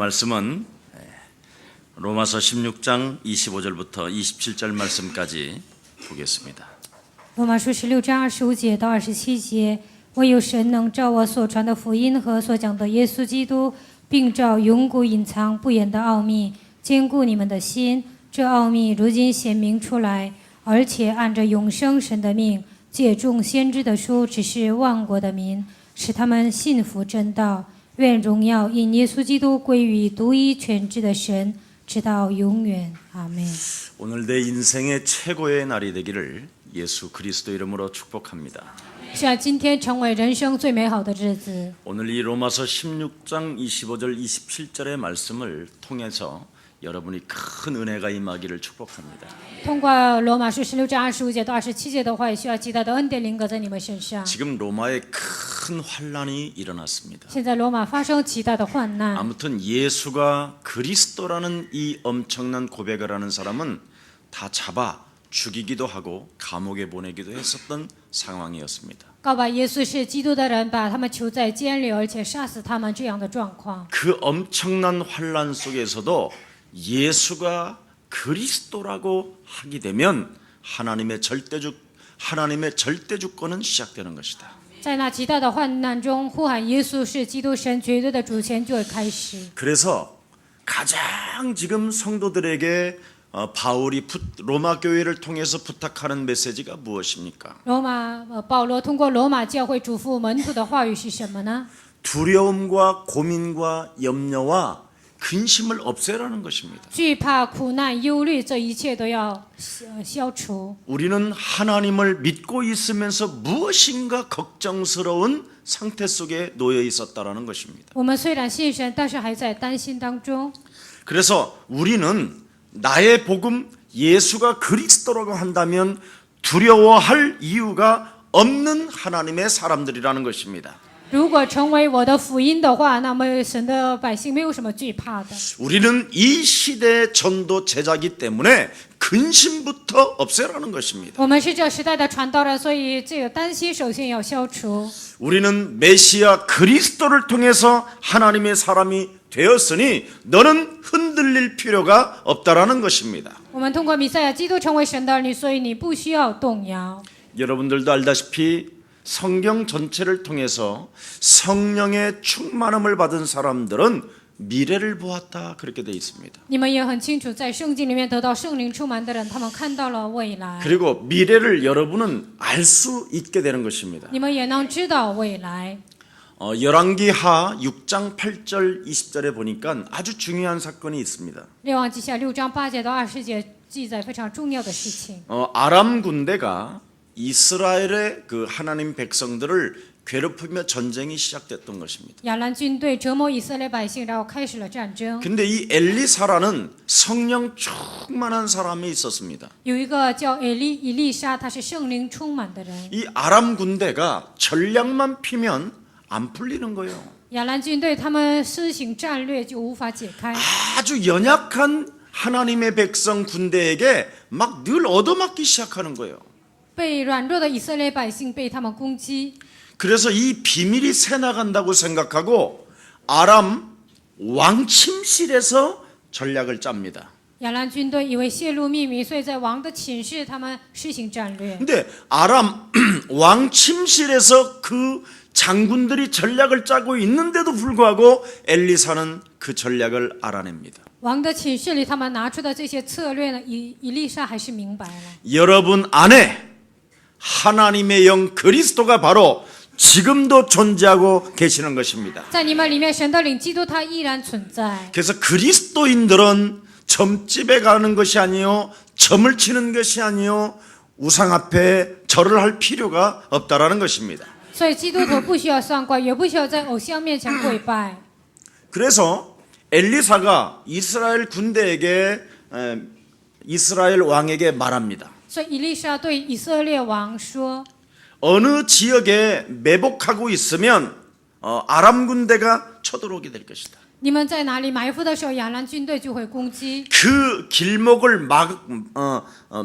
말씀은 로마서 16장 25절부터 27절 말씀까지 보겠습니다. 罗马书16章25节到27节，唯有神能照我所传的福音和所讲的耶稣基督，并照永古隐藏不言的奥秘，坚固你们的心。这奥秘如今显明出来，而且按着永生神的命，借众先知的书指示万国的民，使他们信服真道。愿荣耀因耶稣基督归于独一全知的神，直到永远。阿们。 오늘 내 인생의 최고의 날이 되기를 예수 그리스도 이름으로 축복합니다. 希望今天成为人生最美好的日子。 오늘 이 로마서 16장 25절 27절의 말씀을 통해서 여러분이 큰 은혜가 임하기를 축복합니다. 通过罗马书16章25节到27节的话，也需要极大的恩典临格在你们身上。 지금 로마에 큰 환란이 일어났습니다. 现在罗马发生极大的患难。 아무튼 예수가 그리스도라는 이 엄청난 고백을 하는 사람은 다 잡아 죽이기도 하고 감옥에 보내기도 했었던 상황이었습니다. 告白耶稣是基督的人，把他们囚在监里，而且殺死他们这样的状况。 그 엄청난 환란 속에서도 예수가 그리스도라고 하게 되면 하나님의 절대주권은 시작되는 것이다. 在那极大的患难中，呼喊耶稣是基督神绝对的主权就会开始。 그래서 가장 지금 성도들에게 바울이 로마 교회를 통해서 부탁하는 메시지가 무엇입니까? 保罗通过罗马教会嘱咐门徒的话语是什么呢？ 두려움과 고민과 염려와 근심을 없애라는 것입니다. 惧怕、苦难、忧虑，这一切都要消除。 우리는 하나님을 믿고 있으면서 무엇인가 걱정스러운 상태 속에 놓여 있었다라는 것입니다. 我们虽然信神，但是还在担心当中。 그래서 우리는 나의 복음 예수가 그리스도라고 한다면 두려워할 이유가 없는 하나님의 사람들이라는 것입니다. 如果成为我的福音的话，那么神的百姓没有什么惧怕的。 우리는 이 시대의 전도 제자이기 때문에 근심부터 없애라는 것입니다. 我们是这时代的传道人，所以这个担心首先要消除。 우리는 메시아 그리스도를 통해서 하나님의 사람이 되었으니 너는 흔들릴 필요가 없다라는 것입니다. 我们通过弥赛亚基督成为神的儿女，所以你不需要动摇。 여러분들도 알다시피 성경 전체를 통해서 성령의 충만함을 받은 사람들은 미래를 보았다 그렇게 돼 있습니다. 你们也很清楚，在圣经里面得到圣灵充满的人，他们看到了未来。 그리고 미래를 여러분은 알 수 있게 되는 것입니다. 你们也能知道未来。 열왕기하 6장 8절 20절에 보니까 아주 중요한 사건이 있습니다. 列王记下6章8节到20节记载非常重要的事情。 아람 군대가 이스라엘의 그 하나님 백성들을 괴롭히며 전쟁이 시작됐던 것입니다. 亚兰军队折磨以色列百姓，然后开始了战争。 근데 이 엘리사라는 성령 충만한 사람이 있었습니다. 有一个叫以利沙，他是圣灵充满的人。 이 아람 군대가 전략만 피면 안 풀리는 거예요. 亚兰军队他们施行战略就无法解开。 아주 연약한 하나님의 백성 군대에게 막 늘 얻어맞기 시작하는 거예요. 被软弱的以色列百姓被他们攻击， 그래서 이 비밀이 새나간다고 생각하고 아람 왕침실에서 전략을 짭니다. 亚兰军队以为泄露秘密，所以在王的寝室他们施行战略。 근데 아람 왕침실에서 그 장군들이 전략을 짜고 있는데도 불구하고 엘리사는 그 전략을 알아냅니다. 王的寝室里，他们拿出的这些策略呢，以利沙还是明白了。 여러분 안에 하나님의 영 그리스도가 바로 지금도 존재하고 계시는 것입니다. 在你们里面，神的灵基督他依然存在。 그래서 그리스도인들은 점집에 가는 것이 아니요 점을 치는 것이 아니요 우상 앞에 절을 할 필요가 없다라는 것입니다. 所以基督徒不需要上跪，也不需要在偶像面前跪拜。 그래서 엘리사가 이스라엘 군대에게 이스라엘 왕에게 말합니다. 所以以利沙对以色列王说： 어느 지역에 매복하고 있으면 아람 군대가 쳐들어오게 될 것이다. 你们在哪里埋伏的时候，亚兰军队就会攻击。 그 길목을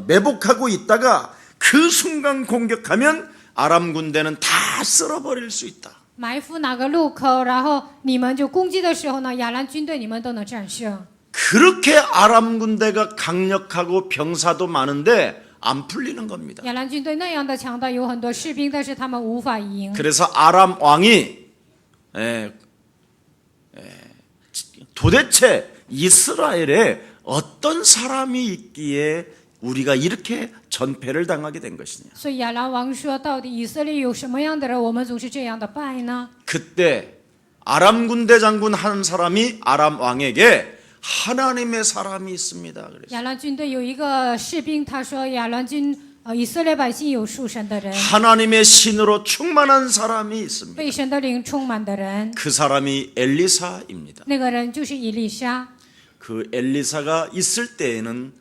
매복하고 있다가 그 순간 공격하면 아람 군대는 다 쓸어버릴 수 있다. 埋伏哪个路口，然后你们就攻击的时候呢，亚兰军队你们都能战胜。 그렇게 아람 군대가 강력하고 병사도 많은데 안 풀리는 겁니다. 亚兰军队那样的强大，有很多士兵，但是他们无法赢。 그래서 아람 왕이 도대체 이스라엘에 어떤 사람이 있기에 우리가 이렇게 전패를 당하게 된 것이냐. 所以亚兰王说：“到底以色列有什么样的人，我们总是这样的败呢？” 그때 아람 군대 장군 한 사람이 아람 왕에게 하나님의 사람이 있습니다. 그랬어요. 亚兰军队有一个士兵，他说：“以色列百姓有属神的人， 하나님의 신으로 충만한 사람이 있습니다. 被神的灵充满的人。 그 사람이 엘리사입니다. 那个人就是以利沙。 그 엘리사가 있을 때에는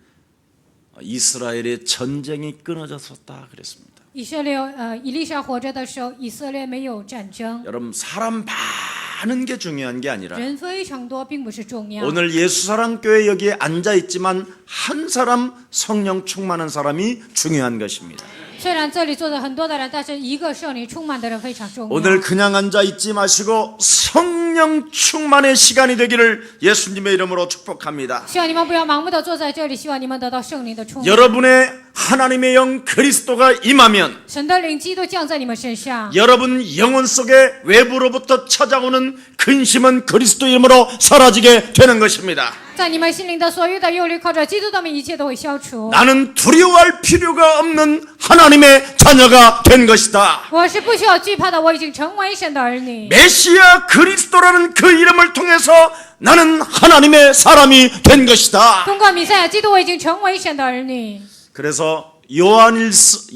이스라엘의 전쟁이 끊어졌었다 그랬습니다. 以利沙活着的时候，以色列没有战争， 여러분 사람 많은 게 중요한 게 아니라 人非常多，并不是重要。 오늘 예수사랑교회 여기에 앉아 있지만 한 사람 성령 충만한 사람이 중요한 것입니다. 虽然这里坐着很多的人，但是一个圣灵充满的人非常重要。 오늘 그냥 앉아 있지 마시고 성령 충만의 시간이 되기를 예수님의 이름으로 축복합니다. 希望你们不要盲目的坐在这里，希望你们得到圣灵的充满。 여러분의 하나님의 영 그리스도가 임하면 神的灵基督降在你们身上， 여러분 영혼 속에 외부로부터 찾아오는 근심은 그리스도 이름으로 사라지게 되는 것입니다. 在你们心灵的所有的忧虑，靠着基督的名，一切都会消除。 나는 두려워할 필요가 없는 하나님의 자녀가 된 것이다. 我是不需要惧怕的，我已经成为神的儿女。 메시아 그리스도라는 그 이름을 통해서 나는 하나님의 사람이 된 것이다. 通过弥赛亚基督，我已经成为神的儿女。 그래서 요엘서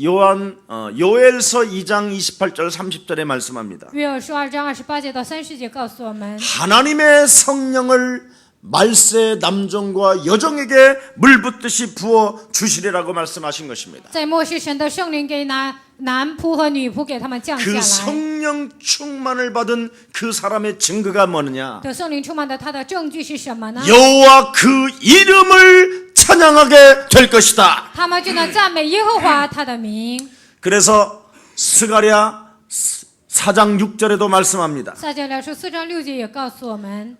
2장 28절 30절에 말씀합니다. 约珥书2章28节到30节告诉我们， 하나님의 성령을 말세 남종과 여종에게 물 붓듯이 부어 주시리라고 말씀하신 것입니다. 在末世，神的圣灵给男仆和女仆给他们降下 그 来。 성령 충만을 받은 그 사람의 증거가 뭐느냐? 得圣灵充满的，他的证据是什么呢？ 여호와 그 이름을 찬양하게 될 것이다. 他们就能赞美耶和华他的名。 그래서 스가랴 4장 6절에도 말씀합니다. 撒迦利亚书4章6节也告诉我们，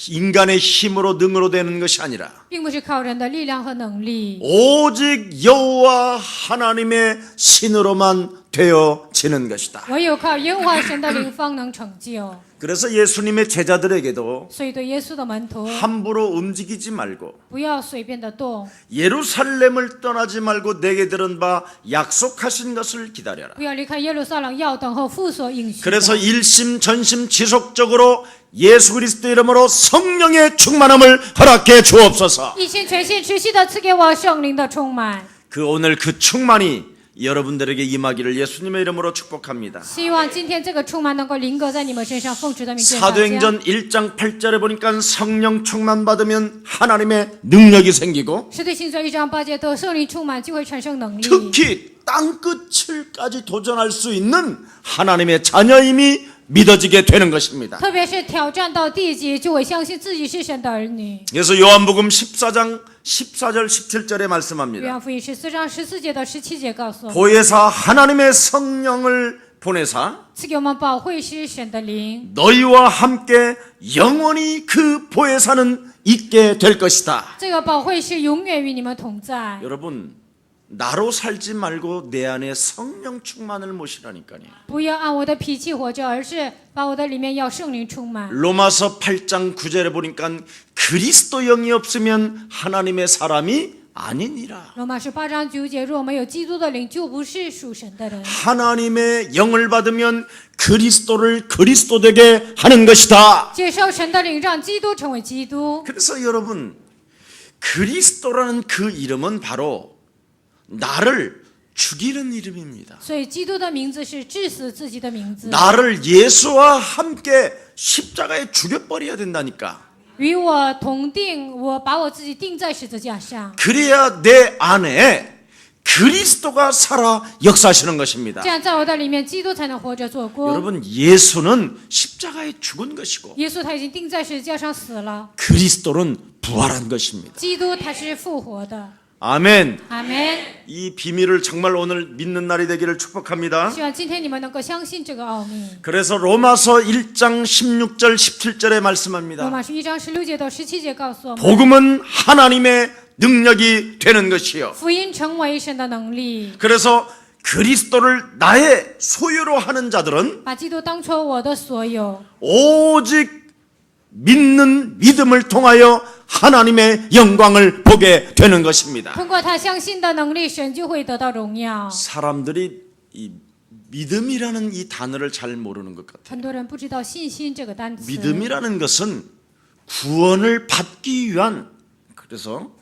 인간의 힘으로 능으로 되는 것이 아니라 并不是靠人的力量和能力， 오직 여호와 하나님의 신으로만 되어지는 것이다. 唯有靠耶和华神的灵方能成就。 그래서 예수님의 제자들에게도 所以对耶稣的门徒， 함부로 움직이지 말고 不要随便的动， 예루살렘을 떠나지 말고 내게 들은 바 약속하신 것을 기다려라. 不要离开耶路撒冷，要等候父所应许的。 그래서 일심 전심 지속적으로 예수 그리스도 이름으로 성령의 충만함을 허락해 주옵소서. 一心全心持续的赐给我圣灵的充满。 그 오늘 그 충만이 여러분들에게 임하기를 예수님의 이름으로 축복합니다. 希望今天这个充满能够临格在你们身上，奉主的名祝福大家。 사도행전 1장 8절에 보니까 성령 충만 받으면 하나님의 능력이 생기고 使徒行传1章8节得圣灵充满就会产生能力。 특히 땅끝을까지 도전할 수 있는 하나님의 자녀임이 믿어지게 되는 것입니다. 特别是挑战到地极，就会相信自己是神的儿女。 그래서 요한복음 14장 14절 17절에 约 말씀합니다. 翰福音14章14节到17节告诉我们， 보혜사 하나님의 성령을 보내사 赐给我们保惠师神的灵， 너희와 함께 영원히 그 보혜사는 있게 될 것이다. 这个保惠师永远与你们同在。 여러분 나로 살지 말고 내 안에 성령 충만을 모시라니까요. 不要按我的脾气活着，而是把我的里面要圣灵充满。 로마서 8장 9절에 보니까 그리스도 영이 없으면 하나님의 사람이 아니니라. 罗马书8章9节，若没有基督的灵，就不是属神的人。 하나님의 영을 받으면 그리스도를 그리스도 되게 하는 것이다. 接受神的灵，让基督成为基督。 그래서 여러분 그리스도라는 그 이름은 바로 나를 죽이는 이름입니다. 所以基督的名字是致死自己的名字， 나를 예수와 함께 십자가에 죽여버려야 된다니까. 与我同定，我把我自己钉在十字架上， 그래야 내 안에 그리스도가 살아 역사하시는 것입니다. 这样在我的里面，基督才能活着做工。 여러분 예수는 십자가에 죽은 것이고 耶稣他已经钉在十字架上死了， 그리스도는 부활한 것입니다. 基督他是复活的。 아멘. 阿门。 이 비밀을 정말 오늘 믿는 날이 되기를 축복합니다. 希望今天你们能够相信这个奥秘。 그래서 로마서 1장 16절 17절에 罗 말씀합니다. 马书1章16节到17节告诉我们， 복음은 하나님의 능력이 되는 것이요. 福音成为神的能力， 그래서 그리스도를 나의 소유로 하는 자들은 把基督当作我的所有， 오직 믿는 믿음을 통하여 하나님의 영광을 보게 되는 것입니다. 通过他相信的能力，神就会得到荣耀。 사람들이 이 믿음이라는 이 단어를 잘 모르는 것 같아요. 很多人不知道信心这个单词。 믿음이라는 것은 구원을 받기 위한 그래서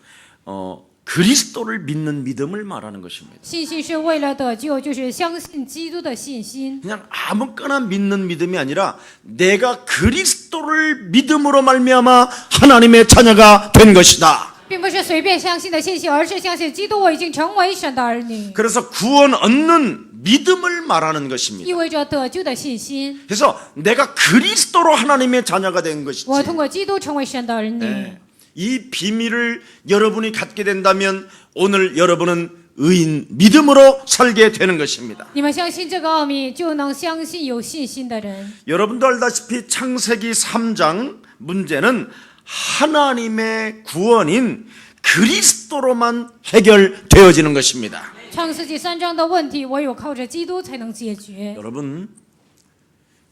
그리스도를 믿는 믿음을 말하는 것입니다. 信心是为了得救，就是相信基督的信心。 그냥 아무거나 믿는 믿음이 아니라 내가 그리스도를 믿음으로 말미암아 하나님의 자녀가 된 것이다. 并不是随便相信的信心，而是相信基督我已经成为神的儿女， 그래서 구원 얻는 믿음을 말하는 것입니다. 意味着得救的信心。 그래서 내가 그리스도로 하나님의 자녀가 된 것이지. 我通过基督成为神的儿女。 네. 이 비밀을 여러분이 갖게 된다면 오늘 여러분은 의인 믿음으로 살게 되는 것입니다. 你们相信这个奥秘，就能相信有信心的人。 여러분도 알다시피 창세기 3장 문제는 하나님의 구원인 그리스도로만 해결되어지는 것입니다. 创世纪3章的问题，唯有靠着基督才能解决。 여러분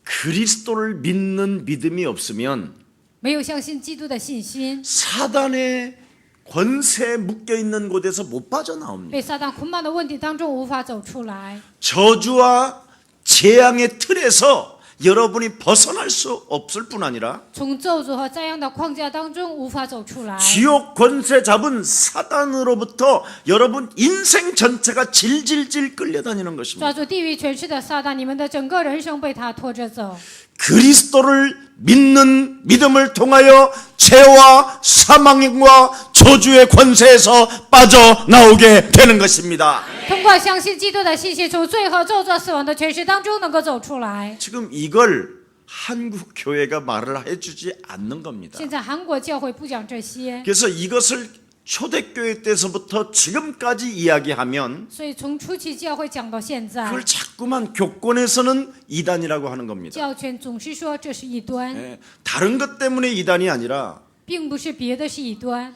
그리스도를 믿는 믿음이 없으면 没有相信基督的信心， 사단의 권세에 묶여 있는 곳에서 못 빠져나옵니다. 被撒旦捆绑的问题当中无法走出来。 저주와 재앙의 틀에서 여러분이 벗어날 수 없을 뿐 아니라 从咒诅和灾殃的框架当中无法走出来。 지옥 권세 잡은 사단으로부터 여러분 인생 전체가 질질질 끌려다니는 것입니다. 抓住地狱权势的撒旦，你们的整个人生被他拖着走。 그리스도를 믿는 믿음을 통하여 죄와 사망과 저주의 권세에서 빠져나오게 되는 것입니다. 通过相信基督的信心，从罪和咒詛、死亡的权势当中能够走出来。 지금 이걸 한국 교회가 말을 해주지 않는 겁니다. 现在韩国教会不讲这些， 그래서 이것을 초대교회 때서부터 지금까지 이야기하면 所以从初期教会讲到现在， 그걸 자꾸만 교권에서는 이단이라고 하는 겁니다. 教权总是说这是异端， 예, 다른 것 때문에 이단이 아니라 并不是别的是异端，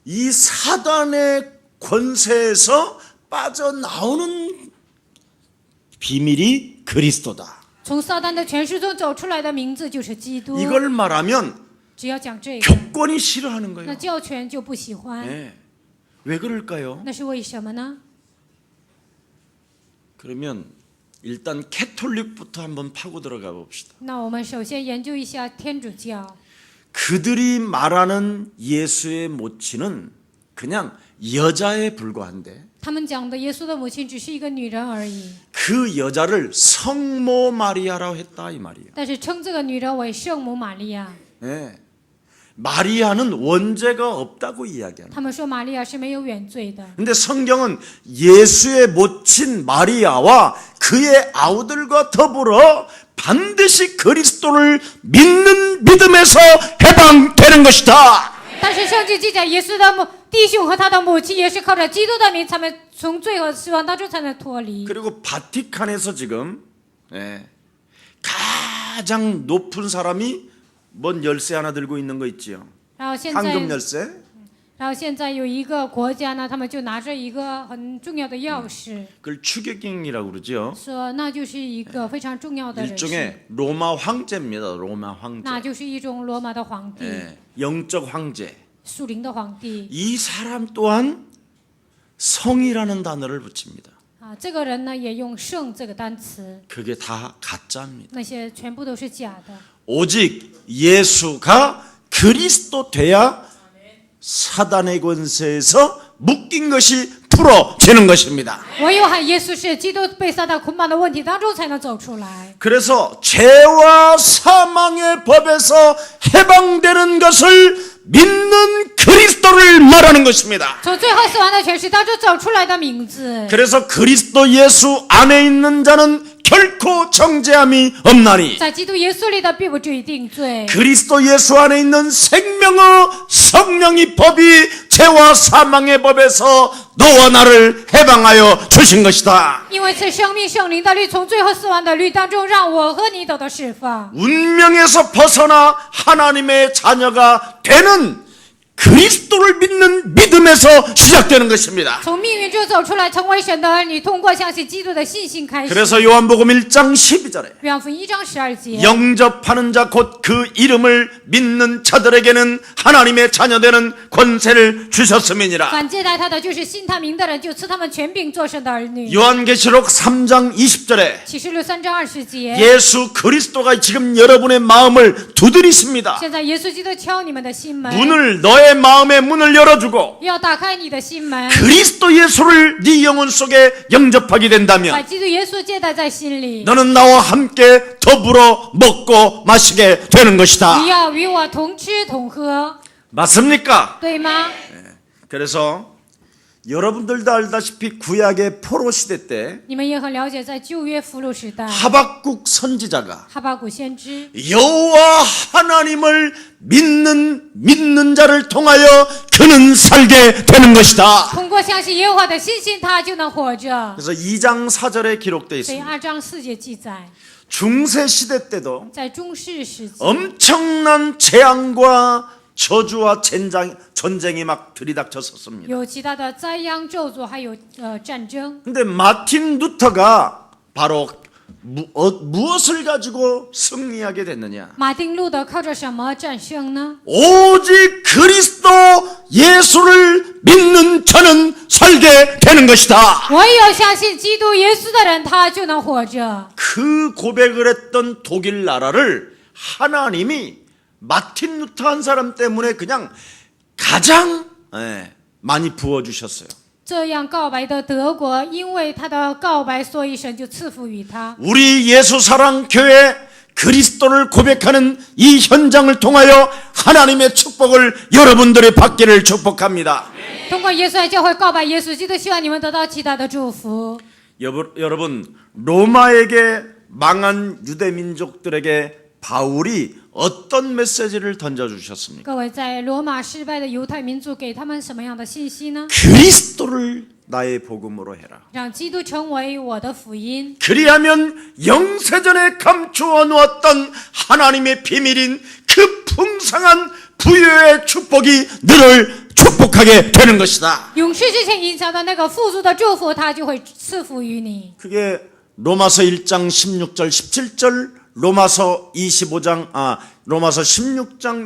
이 사단의 권세에서 빠져나오는 비밀이 그리스도다. 从撒旦的权势中走出来的名字就是基督。 이걸 말하면 只要讲这个， 교권이 싫어하는 那 거예요. 教权就不喜欢， 예. 왜 그럴까요? 那是为什么呢？ 그러면 일단 캐톨릭부터 한번 파고 들어가 봅시다. 那我们首先研究一下天主教， 그들이 말하는 예수의 모친은 그냥 여자에 불과한데 他们讲的耶稣的母亲只是一个女人而已， 그 여자를 성모 마리아라고 했다 이 말이에요. 但是称这个女人为圣母玛利亚。 예. 마리아는 원죄가 없다고 이야기합니다. 他们说玛利亚是没有原罪的， 근데 성경은 예수의 모친 마리아와 그의 아우들과 더불어 반드시 그리스도를 믿는 믿음에서 해방되는 것이다. 但是圣经记载，耶稣的弟兄和他的母亲也是靠着基督的名，他们从罪和死亡当中才能脱离。 그리고 바티칸에서 지금 가장 높은 사람이 뭔 열쇠 하나 들고 있는 거 있지요. 然后现 황금 在， 열쇠. 然后现在有一个国家呢，他们就拿着一个很重要的钥匙， 그걸 추격경이라고 그러죠. 说那就是一个非常重要的人士， 일종의 로마 황제입니다. 로마 황제. 那就是一种罗马的皇帝， 영적 황제. 属灵的皇帝 이 사람 또한 성이라는 단어를 붙입니다. 啊。这个人呢，也用圣这个单词， 그게 다 가짜입니다. 那些全部都是假的。 오직 예수가 그리스도 돼야 사단의 권세에서 묶인 것이 풀어지는 것입니다. 唯有喊耶稣是基督被撒旦捆绑的问题当中才能走出来。 그래서 죄와 사망의 법에서 해방되는 것을 믿는 그리스도를 말하는 것입니다. 从最后死亡的权势当中走出来的名字。 그래서 그리스도 예수 안에 있는 자는 결코 정죄함이 없나니 在基督耶稣里的并不至于定罪， 그리스도 예수 안에 있는 생명의 성령이 법이 죄와 사망의 법에서 너와 나를 해방하여 주신 것이다. 因为赐生命圣灵的律从罪和死亡的律当中让我和你得到释放， 운명에서 벗어나 하나님의 자녀가 되는 그리스도를 믿는 믿음에서 시작되는 것입니다. 从命运中走出来，成为神的儿女，通过相信基督的信心开始。 그래서 요한복음 1장 12절에 约翰福音1章12节， 영접하는 자 곧 그 이름을 믿는 자들에게는 하나님의 자녀되는 권세를 주셨음이니라. 凡接待他的，就是信他名的人，就赐他们权柄做神的儿女。 요한계시록 3장 20절에 启示录3章20节， 예수 그리스도가 지금 여러분의 마음을 두드리십니다. 现在耶稣基督敲你们的心门， 문을 너의 마음의 문을 열어주고 要打开你的心门， 그리스도 예수를 네 영혼 속에 영접하게 把 된다면 基督耶稣接待在心里， 너는 나와 함께 더불어 먹고 마시게 되는 你 것이다. 要与我同吃同喝， 맞습니까? 对吗？ 그래서 여러분들도 알다시피 구약의 포로 시대 때 你们也很了解，在旧约俘虏时代， 하박국 선지자가 哈巴谷先知 여호와 하나님을 믿는 자를 통하여 그는 살게 되는 것이다. 通过相信耶和华的信心，他就能活着。 그래서 2장 4절에 기록되어 所以 있습니다. 2章4节记载， 중세 시대 때도 在中世时期， 엄청난 재앙과 저주와 전쟁이 막 들이닥쳤었습니다. 有极大的灾殃、咒诅，还有战争。 근데 마틴 루터가 바로 무엇을 가지고 승리하게 됐느냐? 马丁路德靠着什么战胜呢？ 오직 그리스도 예수를 믿는 자는 살게 되는 것이다. 唯有相信基督耶稣的人，他就能活着。 그 고백을 했던 독일 나라를 하나님이 마틴 루터 한 사람 때문에 그냥 가장 많이 부어주셨어요. 这样告白的德国，因为他的告白，所以神就赐福于他。 우리 예수사랑교회 그리스도를 고백하는 이 현장을 통하여 하나님의 축복을 여러분들이 받기를 축복합니다. 通过耶稣爱教会告白耶稣基督，希望你们得到极大的祝福。 여러분 로마에게 망한 유대 민족들에게 바울이 어떤 메시지를 던져주셨습니까? 各位，在罗马失败的犹太民族，给他们什么样的信息呢？ 그리스도를 나의 복음으로 해라. 让基督成为我的福音， 그리하면 영세전에 감추어 놓았던 하나님의 비밀인 그 풍성한 부유의 축복이 너를 축복하게 되는 것이다. 永世之前隐藏的那个富足的祝福，他就会赐福于你。 그게 로마서 1장 16절 17절 로마서 16장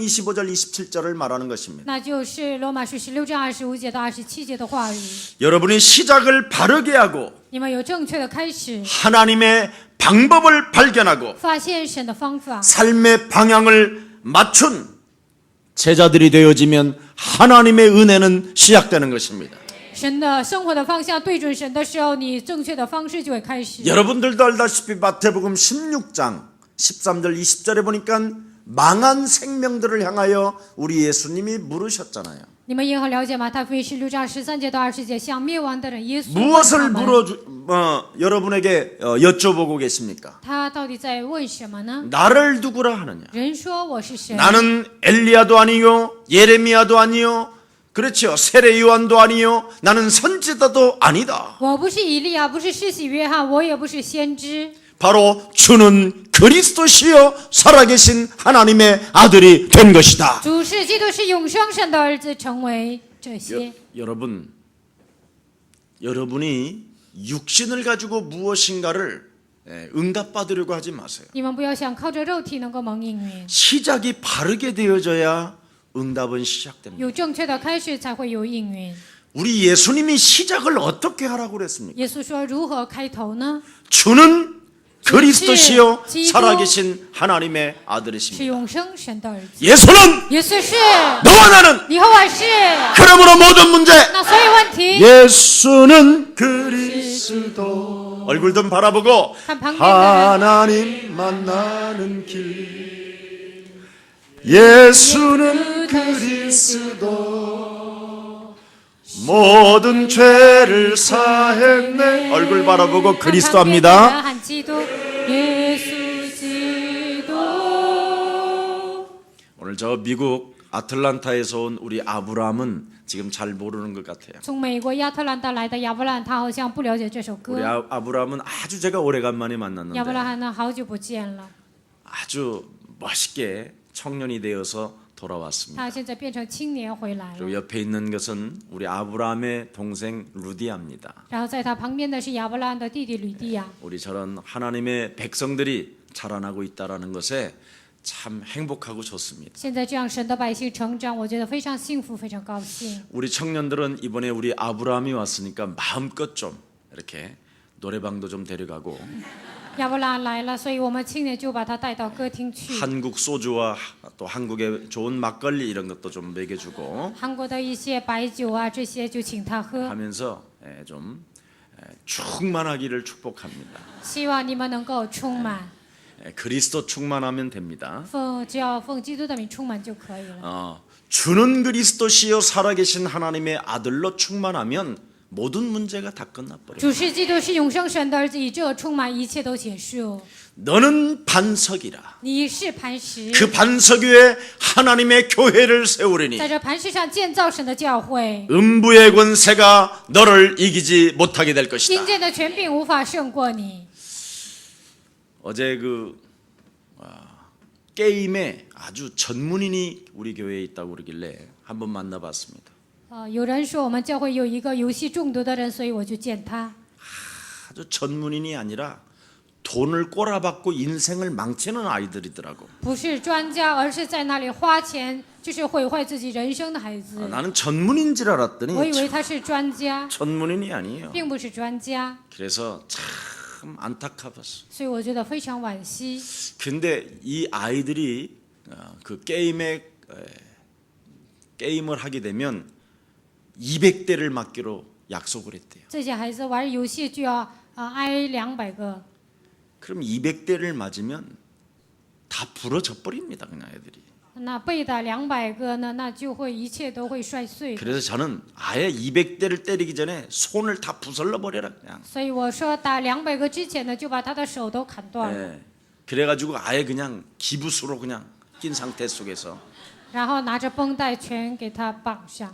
25절 27절을 말하는 것입니다. 那就是罗马书16章25节到27节的话语。 여러분이 시작을 바르게 하고 你们有正确的开始， 하나님의 방법을 발견하고 发现神的方法， 삶의 방향을 맞춘 제자들이 되어지면 하나님의 은혜는 시작되는 것입니다. 神的生活的方向对准神的时候，你正确的方式就会开始。 여러분들도 알다시피 마태복음 16장 13절 20절에 보니까 망한 생명들을 향하여 우리 예수님이 물으셨잖아요. 你们也很了解马太福音16章13节到20节，向灭亡的人，耶稣问 무엇을 他们 여러분에게 여쭤보고 계십니까? 他到底在问什么呢？ 나를 누구라 하느냐? 人说我是谁？ 나는 엘리야도 아니요 예레미야도 아니요 그렇죠 세례 요한도 아니요 나는 선지자도 아니다. 我不是以利亚，不是施洗约翰，我也不是先知。 바로 주는 그리스도시요 살아계신 하나님의 아들이 된 것이다. 主是基督，是永生神的儿子，成为这些。 여러분이 육신을 가지고 무엇인가를 응답받으려고 하지 마세요. 你们不要想靠着肉体能够蒙应允， 시작이 바르게 되어져야 응답은 시작됩니다. 有正确的开始才会有应允。 우리 예수님이 시작을 어떻게 하라고 그랬습니까? 耶稣说如何开头呢？ 주는 그리스도시요 기도. 살아계신 하나님의 是 아들이십니다. 永生神的儿子。 예수는 耶稣是， 너와 나는 你和我是。 그러므로 모든 문제 那所有问题， 예수는 그리스도 얼굴 좀 바라보고 看旁边的人， 하나님 만나는 길 예수는 그리스도 모든 죄를 사했네 얼굴 바라보고 看 그리스도 旁边的人 합니다. 喊基督，耶稣基督。 오늘 저 미국 아틀란타에서 온 우리 아브라함은 지금 잘 모르는 것 같아요. 从美国亚特兰大来的亚伯兰，他好像不了解这首 우리 歌。 아브라함은 아주 제가 오래간만에 亚伯拉 만났는데 罕呢，好久不见了， 아주 멋있게 청년이 되어서 他 돌아왔습니다. 现在变成青年回来 그리고 了。 옆에 있는 것은 우리 아브라함의 동생 루디아입니다. 然后在他旁边的是亚伯拉罕的弟弟吕地亚。 우리 저런 하나님의 백성들이 자라나고 있다라는 것에 참 행복하고 좋습니다. 现在这样神的百姓成长，我觉得非常幸福，非常高兴。 우리 청년들은 이번에 우리 아브라함이 왔으니까 마음껏 좀 이렇게 노래방도 좀 데려가고 亚伯拉罕来了，所以我们青年就把他带到歌厅去。 한국 소주와 또 한국의 좋은 막걸리 이런 것도 좀 먹여주고 韩国的一些白酒啊，这些就请他喝。 하면서 좀 충만하기를 축복합니다. 希望你们能够充满， 그리스도 충만하면 됩니다. 只要奉基督的名充满就可以了。 주는 그리스도시요 살아계신 하나님의 아들로 충만하면 모든 문제가 다 끝나버려요. 主是基督，是永生神的儿子，以这充满，一切都结束。 너는 반석이라. 你是磐石， 그 반석 위에 하나님의 교회를 세우리니 在这磐石上建造神的教会。 음부의 권세가 너를 이기지 못하게 될 것이다. 阴间的权柄无法胜过你。 어제 게임에 아주 전문인이 우리 교회에 있다고 그러길래 한번 만나봤습니다. 有人说我们教会有一个游戏中毒的人，所以我就见他。 아주 전문인이 아니라 돈을 꼬라박고 인생을 망치는 아이들이더라고. 不是专家，而是在那里花钱，就是毁坏自己人生的孩子。 나는 전문인 줄 알았더니 我以为他是专家， 전문인이 아니에요. 并不是专家， 그래서 참 안타까웠어. 所以我觉得非常惋惜。 근데 이 아이들이 그 게임을 하게 되면 200대를 맞기로 약속을 했대요. 这些孩子玩游戏就要挨200个， 그럼 200대를 맞으면 다 부러져 버립니다, 그냥 애들이. 那被打200个呢，那就会一切都会摔碎。 그래서 저는 아예 200대를 때리기 전에 손을 다 부설러 버려라 그냥. 所以我说打200个之前呢，就把他的手都砍断了， 예. 그래가지고 아예 그냥 기부수로 그냥 낀 상태 속에서 然后拿着绷带全给他绑上。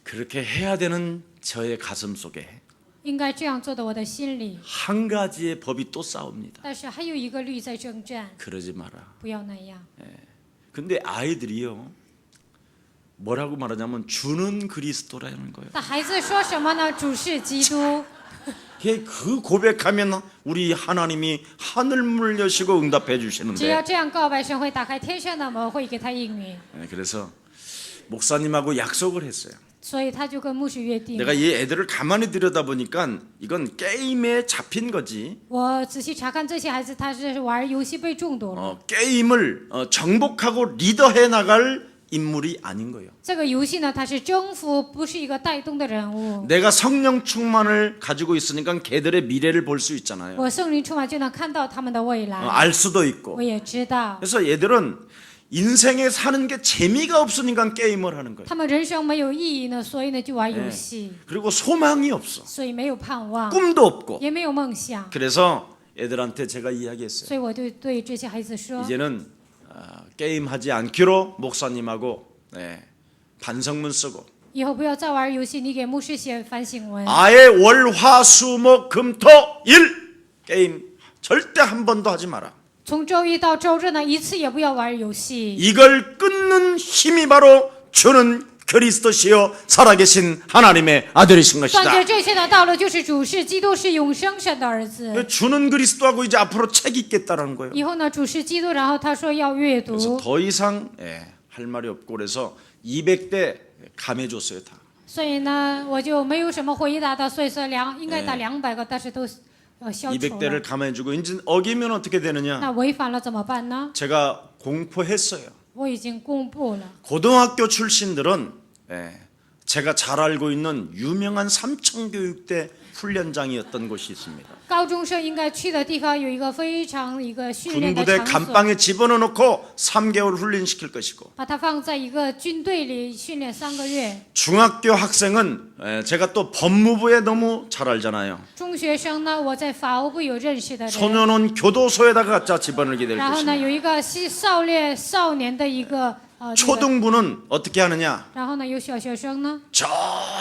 그렇게 해야 되는 저의 가슴 속에 应该这样做的，我的心里。 한 가지의 법이 또 싸웁니다. 但是还有一个律在征战， 그러지 마라. 不要那样。 근데 아이들이요 뭐라고 말하냐면 주는 그리스도라는 거예요. 那孩子说什么呢？主是基督。 그 고백하면 우리 하나님이 하늘문을 여시고 응답해 只要 주시는데 这样告白，神会打开天上的门，会给他应允。 그래서 목사님하고 약속을 했어요. 所以他就跟牧师约定。 내가 이 애들을 가만히 들여다보니까 이건 게임에 잡힌 거지. 我仔细查看这些孩子，他是玩游戏被中毒了。 게임을 정복하고 리더해 나갈 인물이 아닌 거예요. 这个游戏呢，它是征服，不是一个带动的人物。 내가 성령 충만을 가지고 있으니까 걔들의 미래를 볼 수 있잖아요. 我圣灵充满就能看到他们的未来， 알 수도 있고. 我也知道 그래서 얘들은 인생에 사는 게 재미가 없으니까 게임을 하는 거예요. 他们人生没有意义呢，所以呢就玩游戏， 그리고 소망이 없어. 所以没有盼望， 꿈도 없고. 也没有梦想。 그래서 애들한테 제가 이야기했어요. 所以我就对这些孩子说， 이제는 게임하지 않기로 목사님하고 반성문 쓰고 以后不要再玩游戏，你给牧师写反省文。 아예 월화수목금토일 게임 절대 한 번도 하지 마라. 从周一到周日呢，一次也不要玩游戏。 이걸 끊는 힘이 바로 주는 그리스도시요 살아계신 하나님의 아들이신 断 것이다. 绝这些的道路就是主是基督，是永生神的儿子。 주는 그리스도하고 이제 앞으로 책 있겠다라는 거예요. 以后呢，主是基督，然后他说要阅 그래서 读， 더 이상 할 말이 없고 그래서 200대 감해줬어요 다. 所以呢，我就没有什么回答的。所以说应该打200个，但是都消除 200대를 了。 감해주고 이제 어기면 어떻게 되느냐? 那违反了怎么办呢？ 제가 공포했어요. 我已经公布了。 고등학교 출신들은 제가 잘 알고 있는 유명한 삼청교육대 훈련장이었던 곳이 있습니다. 高中生应该去的地方有一个非常一个训练的 군부대 场所， 감방에 집어넣고 3개월 훈련시킬 것이고 把它放在一个军队里训练3个月。 중학교 학생은 제가 또 법무부에 너무 잘 알잖아요. 中学生呢，我在法务部有认识的人， 소년원 교도소에다가 갖다 집어넣게 될 然后呢， 것입니다. 有一个少年的一个 초등부는 어떻게 하느냐? 然后呢，有小学生呢， 저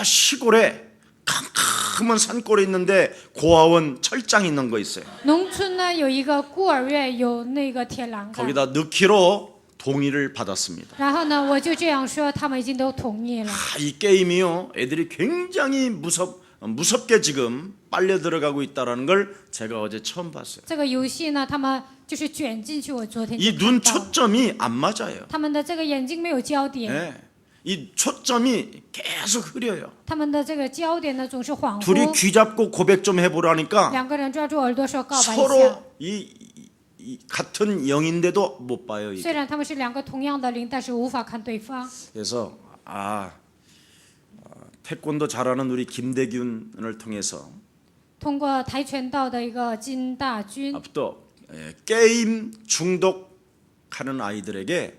시골에 캄캄한 산골에 있는데 고아원 철장 있는 거 있어요. 农村呢有一个孤儿院，有那个铁栏杆。 거기다 넣기로 동의를 받았습니다. 然后呢，我就这样说，他们已经都同意了。 이 게임이요, 애들이 굉장히 무섭게 지금 빨려 들어가고 있다는 걸 제가 어제 처음 봤어요. 这个游戏呢，他们就是卷进去。我昨天就 이 눈 看到 초점이 안 맞아요. 他们的这个眼睛没有焦点， 예. 이 초점이 계속 흐려요. 他们的这个焦点呢总是恍 둘이 惚。 귀 잡고 고백 좀 해보라니까 两个人抓住耳朵说告白一下。 서로 이 같은 영인데도 못 봐요. 虽 이게. 然他们是两个同样的灵，但是无法看对方。 그래서 태권도 잘하는 우리 김대균을 통해서 通过跆拳道的一个金大军， 앞으로 게임 중독하는 아이들에게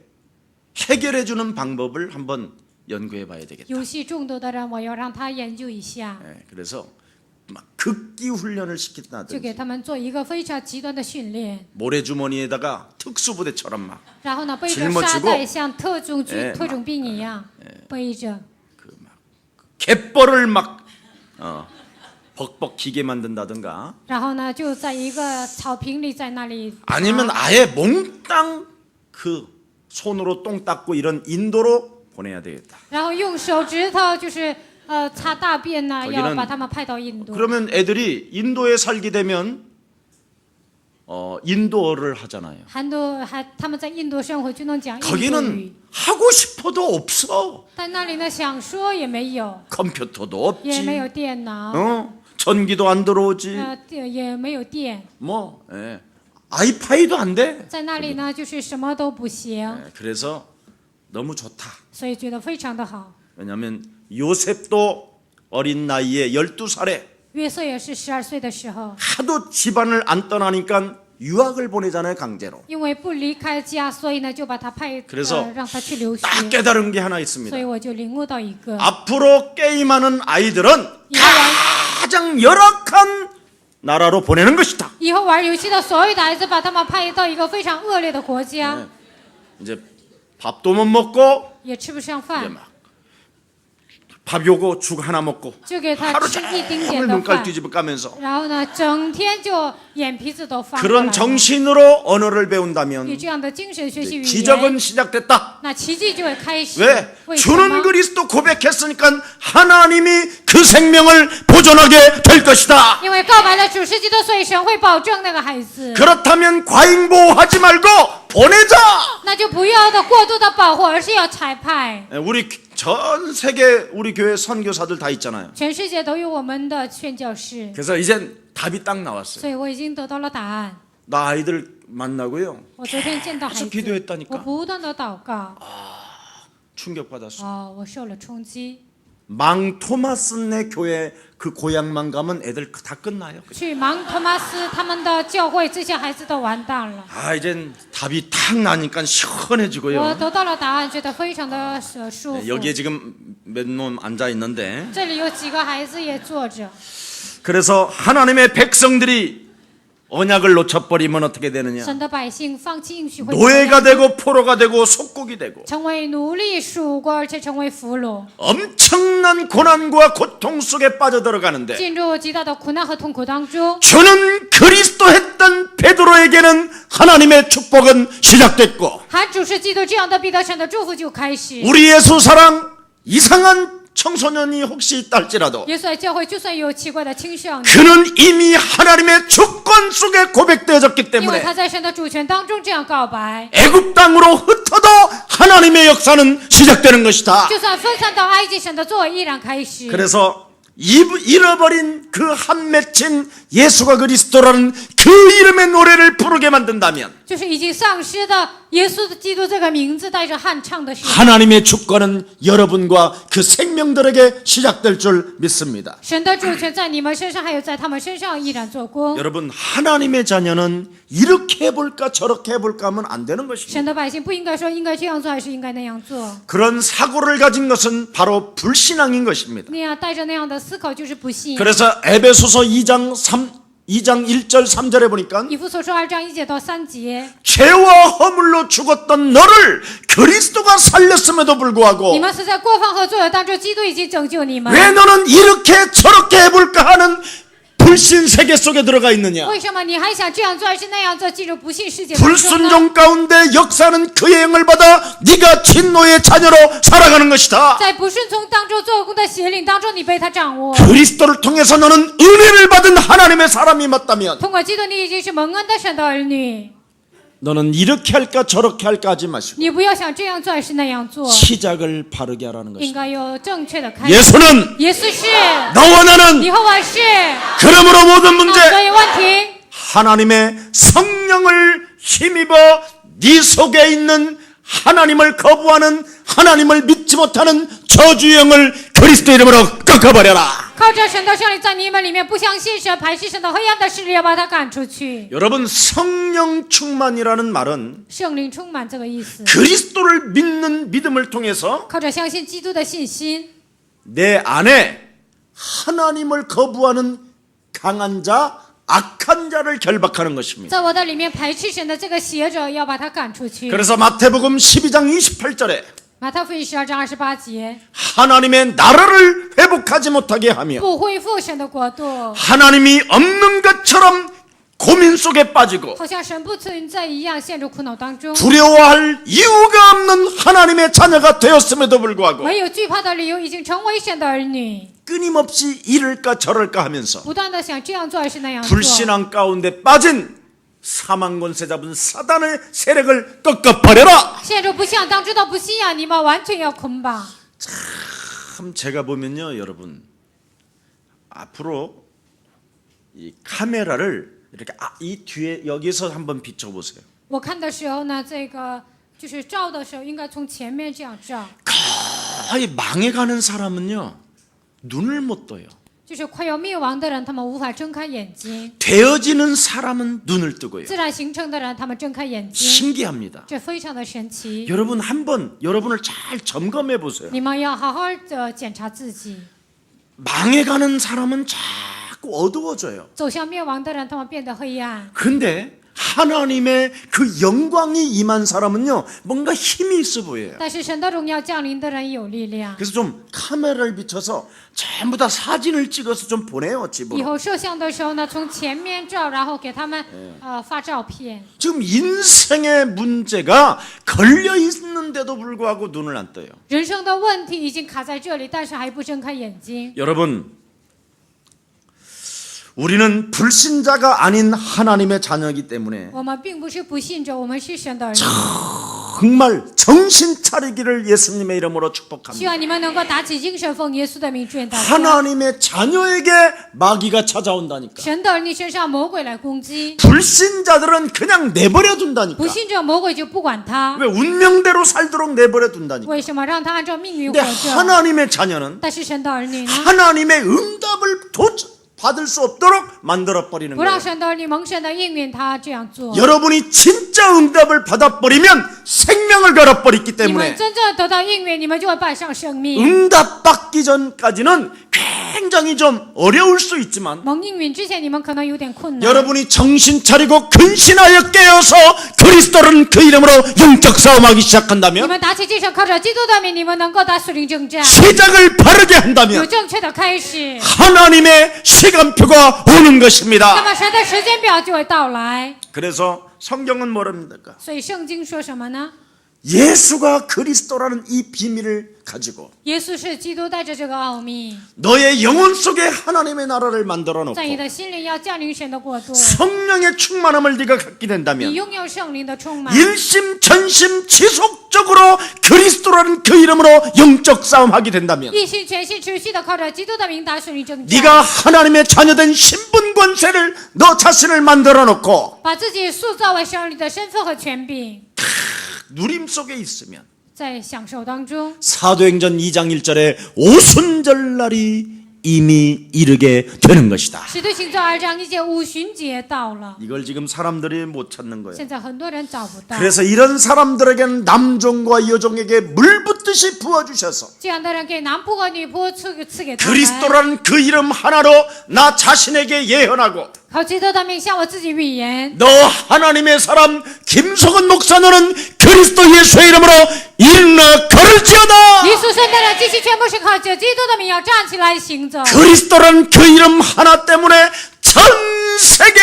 해결해주는 방법을 한번 연구해봐야 되겠다. 游戏中毒的人，我要让他研究一下， 그래서 막 극기 훈련을 就 시킨다든지 给他们做一个非常极端的训练。 모래주머니에다가 특수부대처럼 막 然后呢，背着 짊어지고 沙袋，像特种军、 예 特种兵一样背着， 갯벌을 막 벅벅 기게 만든다든가 然后呢，就在一个草坪里，在那里爬， 아니면 아예 몽땅 그 손으로 똥 닦고 이런 인도로 보내야 되겠다. 然后用手指头就是擦大便呢， 거기는 要把他们派到印度。 그러면 애들이 인도에 살게 되면 인도어를 하잖아요. 他们在印度生活就能讲印度语， 거기는 하고 싶어도 없어. 但那里呢想说也没有， 컴퓨터도 也没 없지. 有电脑， 전기도 안 들어오지. 也没有电， 뭐 아이파이도 안 돼. 在那里呢就是什么都不行， 그래서 너무 좋다. 所以觉得非常的好。 왜냐하면 요셉도 어린 나이에 12살에 约瑟也是12岁的时候， 하도 집안을 안 떠나니까 유학을 보내잖아요, 강제로. 因为不离开家，所以呢就把他그래서 让他去留学， 딱 깨달은 게 하나 있습니다. 所以我就领悟到一个， 앞으로 게임하는 아이들은 이거玩 가장 열악한 나라로 보내는 것이다. 以后玩游戏的所有的孩子，把他们派到一个非常恶劣的国家， 이제 밥도 못 먹고 也吃不上 이제 饭， 막 밥 요고 죽 하나 먹고 就给他 하루 吃一丁 종일 点的 눈깔 饭， 뒤집어 까면서 然后呢，整天就眼皮子都翻过来 그런 了。 정신으로 언어를 배운다면 以这样的精神学习语言， 기적은 시작됐다. 那奇迹就会开始。 왜? 为什么 주는 그리스도 고백했으니까 하나님이 그 생명을 보존하게 될 것이다. 因为告白了主是基督，所以神会保证那个孩子。 그렇다면 과잉보호하지 말고 보내자. 那就不要的过度的保护，而是要差派。 우리 전 세계 우리 교회 선교사들 다 있잖아요. 全世界都有我们的宣教士， 그래서 이젠 답이 딱 나왔어요. 所以我已经得到了答案。 나 아이들 만나고요. 我昨天见到孩 계속 子， 기도했다니까. 我不断的祷告， 충격받았어. 我受了冲击。 망 토마스네 교회 그 고향만 가면 애들 다 끝나요. 去芒托马斯他们的教会，这些孩子都完蛋了。 이젠 답이 탁 나니까 我 시원해지고요. 得到了答案，觉得非常的舒服。 여기에 지금 몇 놈 앉아 있는데 这里有几个孩子也坐着， 그래서 하나님의 백성들이 언약을 놓쳐버리면 어떻게 되느냐? 神的百姓放弃应许会 노예가 되고 포로가 되고 속국이 되고 成为奴隶、属国，而且成为俘虏， 엄청난 고난과 고통 속에 빠져들어가는데 进入极大的苦难和痛苦当中。 주는 그리스도 했던 베드로에게는 하나님의 축복은 시작됐고 喊主是基督这样的彼得，神的祝福就开始。 우리 예수 사랑 이상한 청소년이 혹시 있다 할지라도 耶稣在教会，就算有奇怪的倾向， 그는 이미 하나님의 주권 속에 고백되어졌기 因为 때문에 他在神的主权当中这样告白， 애굽 땅으로 흩어도 하나님의 역사는 시작되는 것이다. 就算分散到埃及，神的作为依然开始。 그래서 잃어버린 그 한 맺힌 예수가 그리스도라는 그 이름의 노래를 부르게 만든다면 就是已经丧失的耶稣的基督这个名字带着酣畅的时候， 하나님의 주권은 여러분과 그 생명들에게 시작될 줄 믿습니다. 神的主权在你们身上，还有在他们身上依然做工。 여러분 하나님의 자녀는 이렇게 해볼까 저렇게 해볼까 하면 안 되는 것입니다. 神的百姓不应该说应该这样做，还是应该那样做。 그런 사고를 가진 것은 바로 불신앙인 것입니다. 那样带着那样的思考就是不信。 그래서 에베소서 2장 2장 1절 3절에 보니까 以弗所书2章1节到3节， 죄와 허물로 죽었던 너를 그리스도가 살렸음에도 你 불구하고 们是在过犯和罪恶当中，基督已经拯救你们。 왜 너는 이렇게 저렇게 해볼까 하는 불신 세계 속에 들어가 있느냐? 为什么你还想这样做还是那样做，进入不信世界当中呢？ 불순종 가운데 역사는 그의 영을 받아 네가 진노의 자녀로 살아가는 것이다. 在不顺从当中做工的邪灵当中，你被他掌握。 그리스도를 통해서 너는 은혜를 받은 하나님의 사람이 맞다면 通过基督，你已经是蒙恩的神的儿女。 너는 이렇게 할까 저렇게 할까 하지 마시고 你不要想这样做还是那样做， 시작을 바르게 하라는 应 것이다. 该有正确的开始。 예수는 耶稣是， 너와 나는 你和我是， 그러므로 모든 那 문제 所有问题， 하나님의 성령을 힘입어 네 속에 있는 하나님을 거부하는 하나님을 믿지 못하는 저주의 영을 그리스도 이름으로 꺾어버려라. 靠着神的圣灵在你们里面，不相信神、排斥神的黑暗的势力，要把他赶出去。 여러분 성령 충만이라는 말은 圣灵充满这个意思， 그리스도를 믿는 믿음을 통해서 靠着相信基督的信心， 내 안에 하나님을 거부하는 강한 자, 악한 자를 결박하는 것입니다. 在我的里面排斥神的这个邪者，要把他赶出去。 그래서 마태복음 12장 28절에 马太福音12章28节， 하나님의 나라를 회복하지 못하게 하며 不恢复神的国度， 하나님이 없는 것처럼 고민 속에 빠지고 好像神不存在一样，陷入苦恼当中。 두려워할 이유가 없는 하나님의 자녀가 되었음에도 불구하고 没有惧怕的理由，已经成为神的儿女， 끊임없이 이럴까 저럴까 하면서 不断的想这样做还是那样做。 불신앙 가운데 빠진 사망 권세 잡은 사단의 세력을 꺾어버려라. 陷入不信仰当中的不信仰，你们完全要捆绑。 참 제가 보면요 여러분 앞으로 이 카메라를 이렇게 이 뒤에 여기서 한번 비춰보세요. 我看的时候呢，这个就是照的时候，应该从前面这样照， 거의 망해가는 사람은요 눈을 못 떠요. 就是快要灭亡的人，他们无法睁开眼睛； 되어지는 사람은 눈을 뜨고요. 自然形成的人，他们睁开眼睛， 신기합니다. 这非常的神奇。 여러분 한번 여러분을 잘 점검해 보세요. 你们要好好的检查自己。 망해가는 사람은 자꾸 어두워져요. 走向灭亡的人，他们变得黑暗。 근데 하나님의 그 영광이 임한 사람은요 뭔가 힘이 있어 보여요. 但是神的荣耀降临的人有力量。 그래서 좀 카메라를 비춰서 전부 다 사진을 찍어서 좀 보내요 以 집으로. 后摄像的时候呢，从前面照，然后给他们发照片。 지금 인생의 문제가 걸려 있는데도 불구하고 눈을 안 떠요. 人生的问题已经卡在这里，但是还不睁开眼睛。 여러분 우리는 불신자가 아닌 하나님의 자녀이기 때문에 我们并不是不信者，我们是神的儿女。 정말 정신 차리기를 예수님의 이름으로 希 축복합니다. 望你们能够打起精神，奉耶稣的名祝愿大家。 하나님의 자녀에게 마귀가 찾아온다니까. 神的儿女身上魔鬼来攻击， 불신자들은 그냥 내버려 둔다니까. 不信者魔鬼就不管他。 왜 운명대로 살도록 내버려 둔다니까. 为什么让他按照命运 근데 活着？ 하나님의 자녀는 但是神的儿女呢？ 하나님의 응답을 받을 수 없도록 만들어 버리는 不让 거예요. 神的儿女蒙神的应允，他这样做。 여러분이 진짜 응답을 받아버리면 생명을 걸어버리기 你们 때문에 真正得到应允，你们就会拜上生命。 응답 받기 전까지는 굉장히 좀 어려울 수 있지만 蒙应允之前，你们可能有点困难。 여러분이 정신 차리고 근신하여 깨어서 그리스도는 그 이름으로 영적 싸움하기 你 시작한다면 们打起精神，靠着基督的名，你们能够打属灵征战， 시작을 바르게 有 한다면 正确的开始， 하나님의 시간표가 오는 那 것입니다. 么神的时间表就会到来。 그래서 성경은 뭐랍니까? 所以圣经说什么呢？ 예수가 그리스도라는 이 비밀을 가지고 耶稣是基督，带着这个奥秘， 너의 영혼 속에 하나님의 나라를 만들어 在你 놓고 的心灵要降临神的国度， 성령의 충만함을 네가 갖게 你 된다면 拥有圣灵的充满， 일심전심 지속적으로 그리스도라는 그 이름으로 영적 싸움하게 된다면 一心全心持续的靠着基督的名打属灵征战， 네가 하나님의 자녀된 신분 권세를 너 자신을 만들어 놓고 把自己塑造为神儿女的身份和权柄， 누림 속에 있으면 在享受当中。 사도행전 2장 1절에 오순절날이 이미 이르게 되는 것이다. 使徒行传2章1节，五旬节到了， 이걸 지금 사람들이 못 찾는 거예요. 现在很多人找不到。 그래서 이런 사람들에게는 남종과 여종에게 물 붓듯이 부어주셔서 这样的人给男仆和女仆赐给他们， 그리스도라는 그 이름 하나로 나 자신에게 예언하고 靠基督的名向我自己预言。 너 하나님의 사람 김석은 목사 너는 그리스도 예수의 이름으로 일어나 걸을지어다. 你属神的人，继续全部是靠着基督的名要站起来行走。 그리스도란 그 이름 하나 때문에 전 세계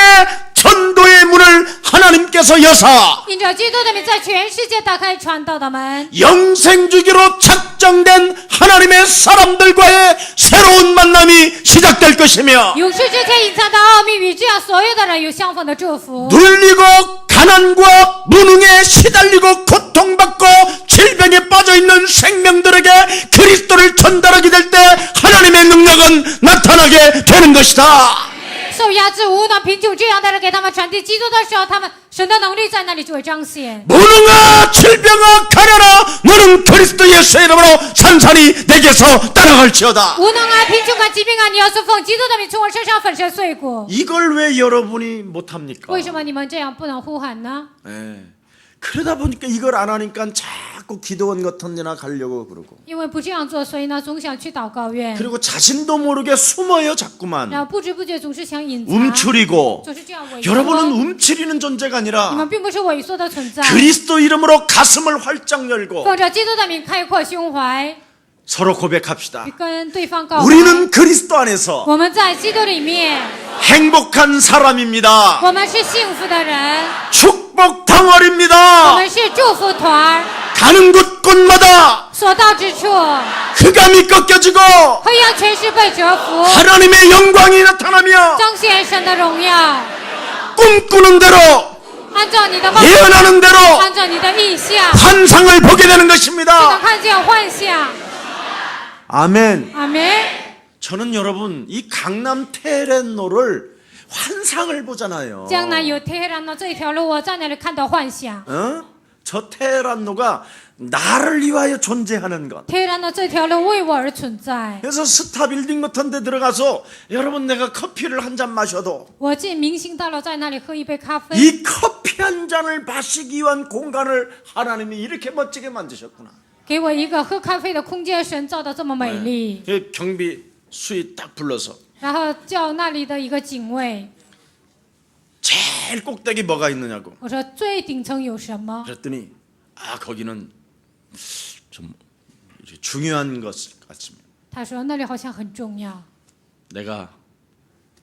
전도의 문을 하나님께서 여사 因着基督的名，在全世界打开传道的门， 영생주기로 작정된 하나님의 사람들과의 새로운 만남이 시작될 것이며 永世之前隐藏的奥秘与这样所有的人有相逢的祝福。 눌리고 가난과 무능에 시달리고 고통받고 질병에 빠져있는 생명들에게 그리스도를 전달하게 될 때 하나님의 능력은 나타나게 되는 것이다. 受压制、无能、贫穷这样的人给他们传递基督的时候，他们神的能力在那里就会彰显。 무능아 질병아 가려라 너는 그리스도 예수의 이름으로 산산이 내게서 따라갈지어다. 无能啊、贫穷啊、疾病啊，你要是奉基督的名从我身上粉身碎骨。 이걸 왜 여러분이 못합니까? 为什么你们这样不能呼喊呢？ 예. 그러다 보니까 이걸 안 하니까 자꾸 기도원 같은 데나 가려고 그러고 因为不这样做，所以呢，总想去祷告院， 그리고 자신도 모르게 숨어요 자꾸만 然后不知不觉总是想隐藏， 움츠리고 总是这样萎 여러분은 缩。 움츠리는 존재가 你 아니라 们并不是萎缩的存在， 그리스도 이름으로 가슴을 활짝 열고 奉着基督的名开阔胸怀， 서로 고백합시다. 跟对方告白。 우리는 그리스도 안에서 我们在基督里面， 행복한 사람입니다. 我们是幸福的人， 축복 我 덩어리입니다. 们是祝福团儿， 가는 곳곳마다 所到之处， 흑암이 꺾여지고 黑暗全是被折服， 하나님의 영광이 나타나며 彰显神的荣耀， 꿈꾸는 대로 按照你的梦， 예언하는 대로 按照你的意象， 환상을 보게 되는 就能 것입니다. 看见幻象。 아멘. 阿门。 저는 여러분 이 강남 테렌노를 환상을 보잖아요. 江南有天然的这一条路，我在那里看到幻象。 어? 저 테란노가 나를 위하여 존재하는 것. 天然的这条路为我而存在。 그래서 스타 빌딩 같은 데 들어가서 여러분 내가 커피를 한 잔 마셔도 我进明星大楼，在那里喝一杯咖啡， 이 커피 한 잔을 마시기 위한 공간을 하나님이 이렇게 멋지게 만드셨구나. 给我一个喝咖啡的空间，神造的这么美丽。 그 경비 수위 딱 불러서 然后叫那里的一个警卫， 제일 꼭대기 뭐가 있느냐고. 我说最顶层有什么？ 그랬더니 아 거기는 좀 이렇게 중요한 것 같습니다. 他说那里好像很重要， 내가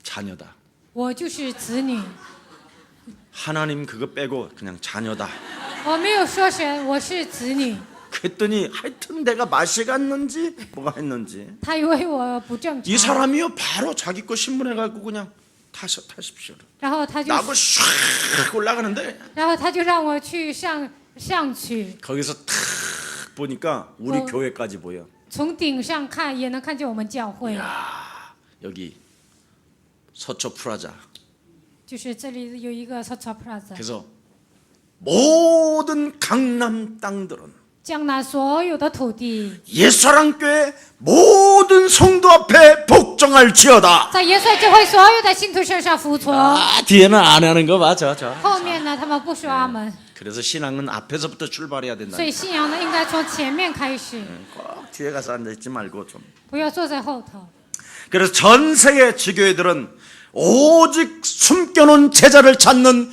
자녀다. 我就是子女， 하나님 그거 빼고 그냥 자녀다. 我没有说神，我是子女。 그랬더니 하여튼 내가 맛이 갔는지 뭐가 했는지 他以为我不正 이 常， 사람이요 바로 자기 거 신문해갖고 그냥 타십시오. 然后他就 나고 슉 올라가는데 他就让我去上去， 거기서 탁 보니까 우리 어. 교회까지 보여. 从顶上看也能看见我们教会， 여기 서초 프라자. 就是这里有一个 Socha Plaza， 그래서 모든 강남 땅들은 江南所有的土地， 옛사랑교회 모든 성도 앞에 복종할지어다. 在耶稣教会所有的信徒身上服从。 아 뒤에는 안 하는 거 봐, 저. 后面呢，他们不说阿门， 그래서 신앙은 앞에서부터 출발해야 된다. 所以信仰呢应该从前面开始， 꼭 뒤에 가서 앉아 있지 말고 좀. 不要坐在后头。 그래서 전 세계 지교회들은 오직 숨겨놓은 제자를 찾는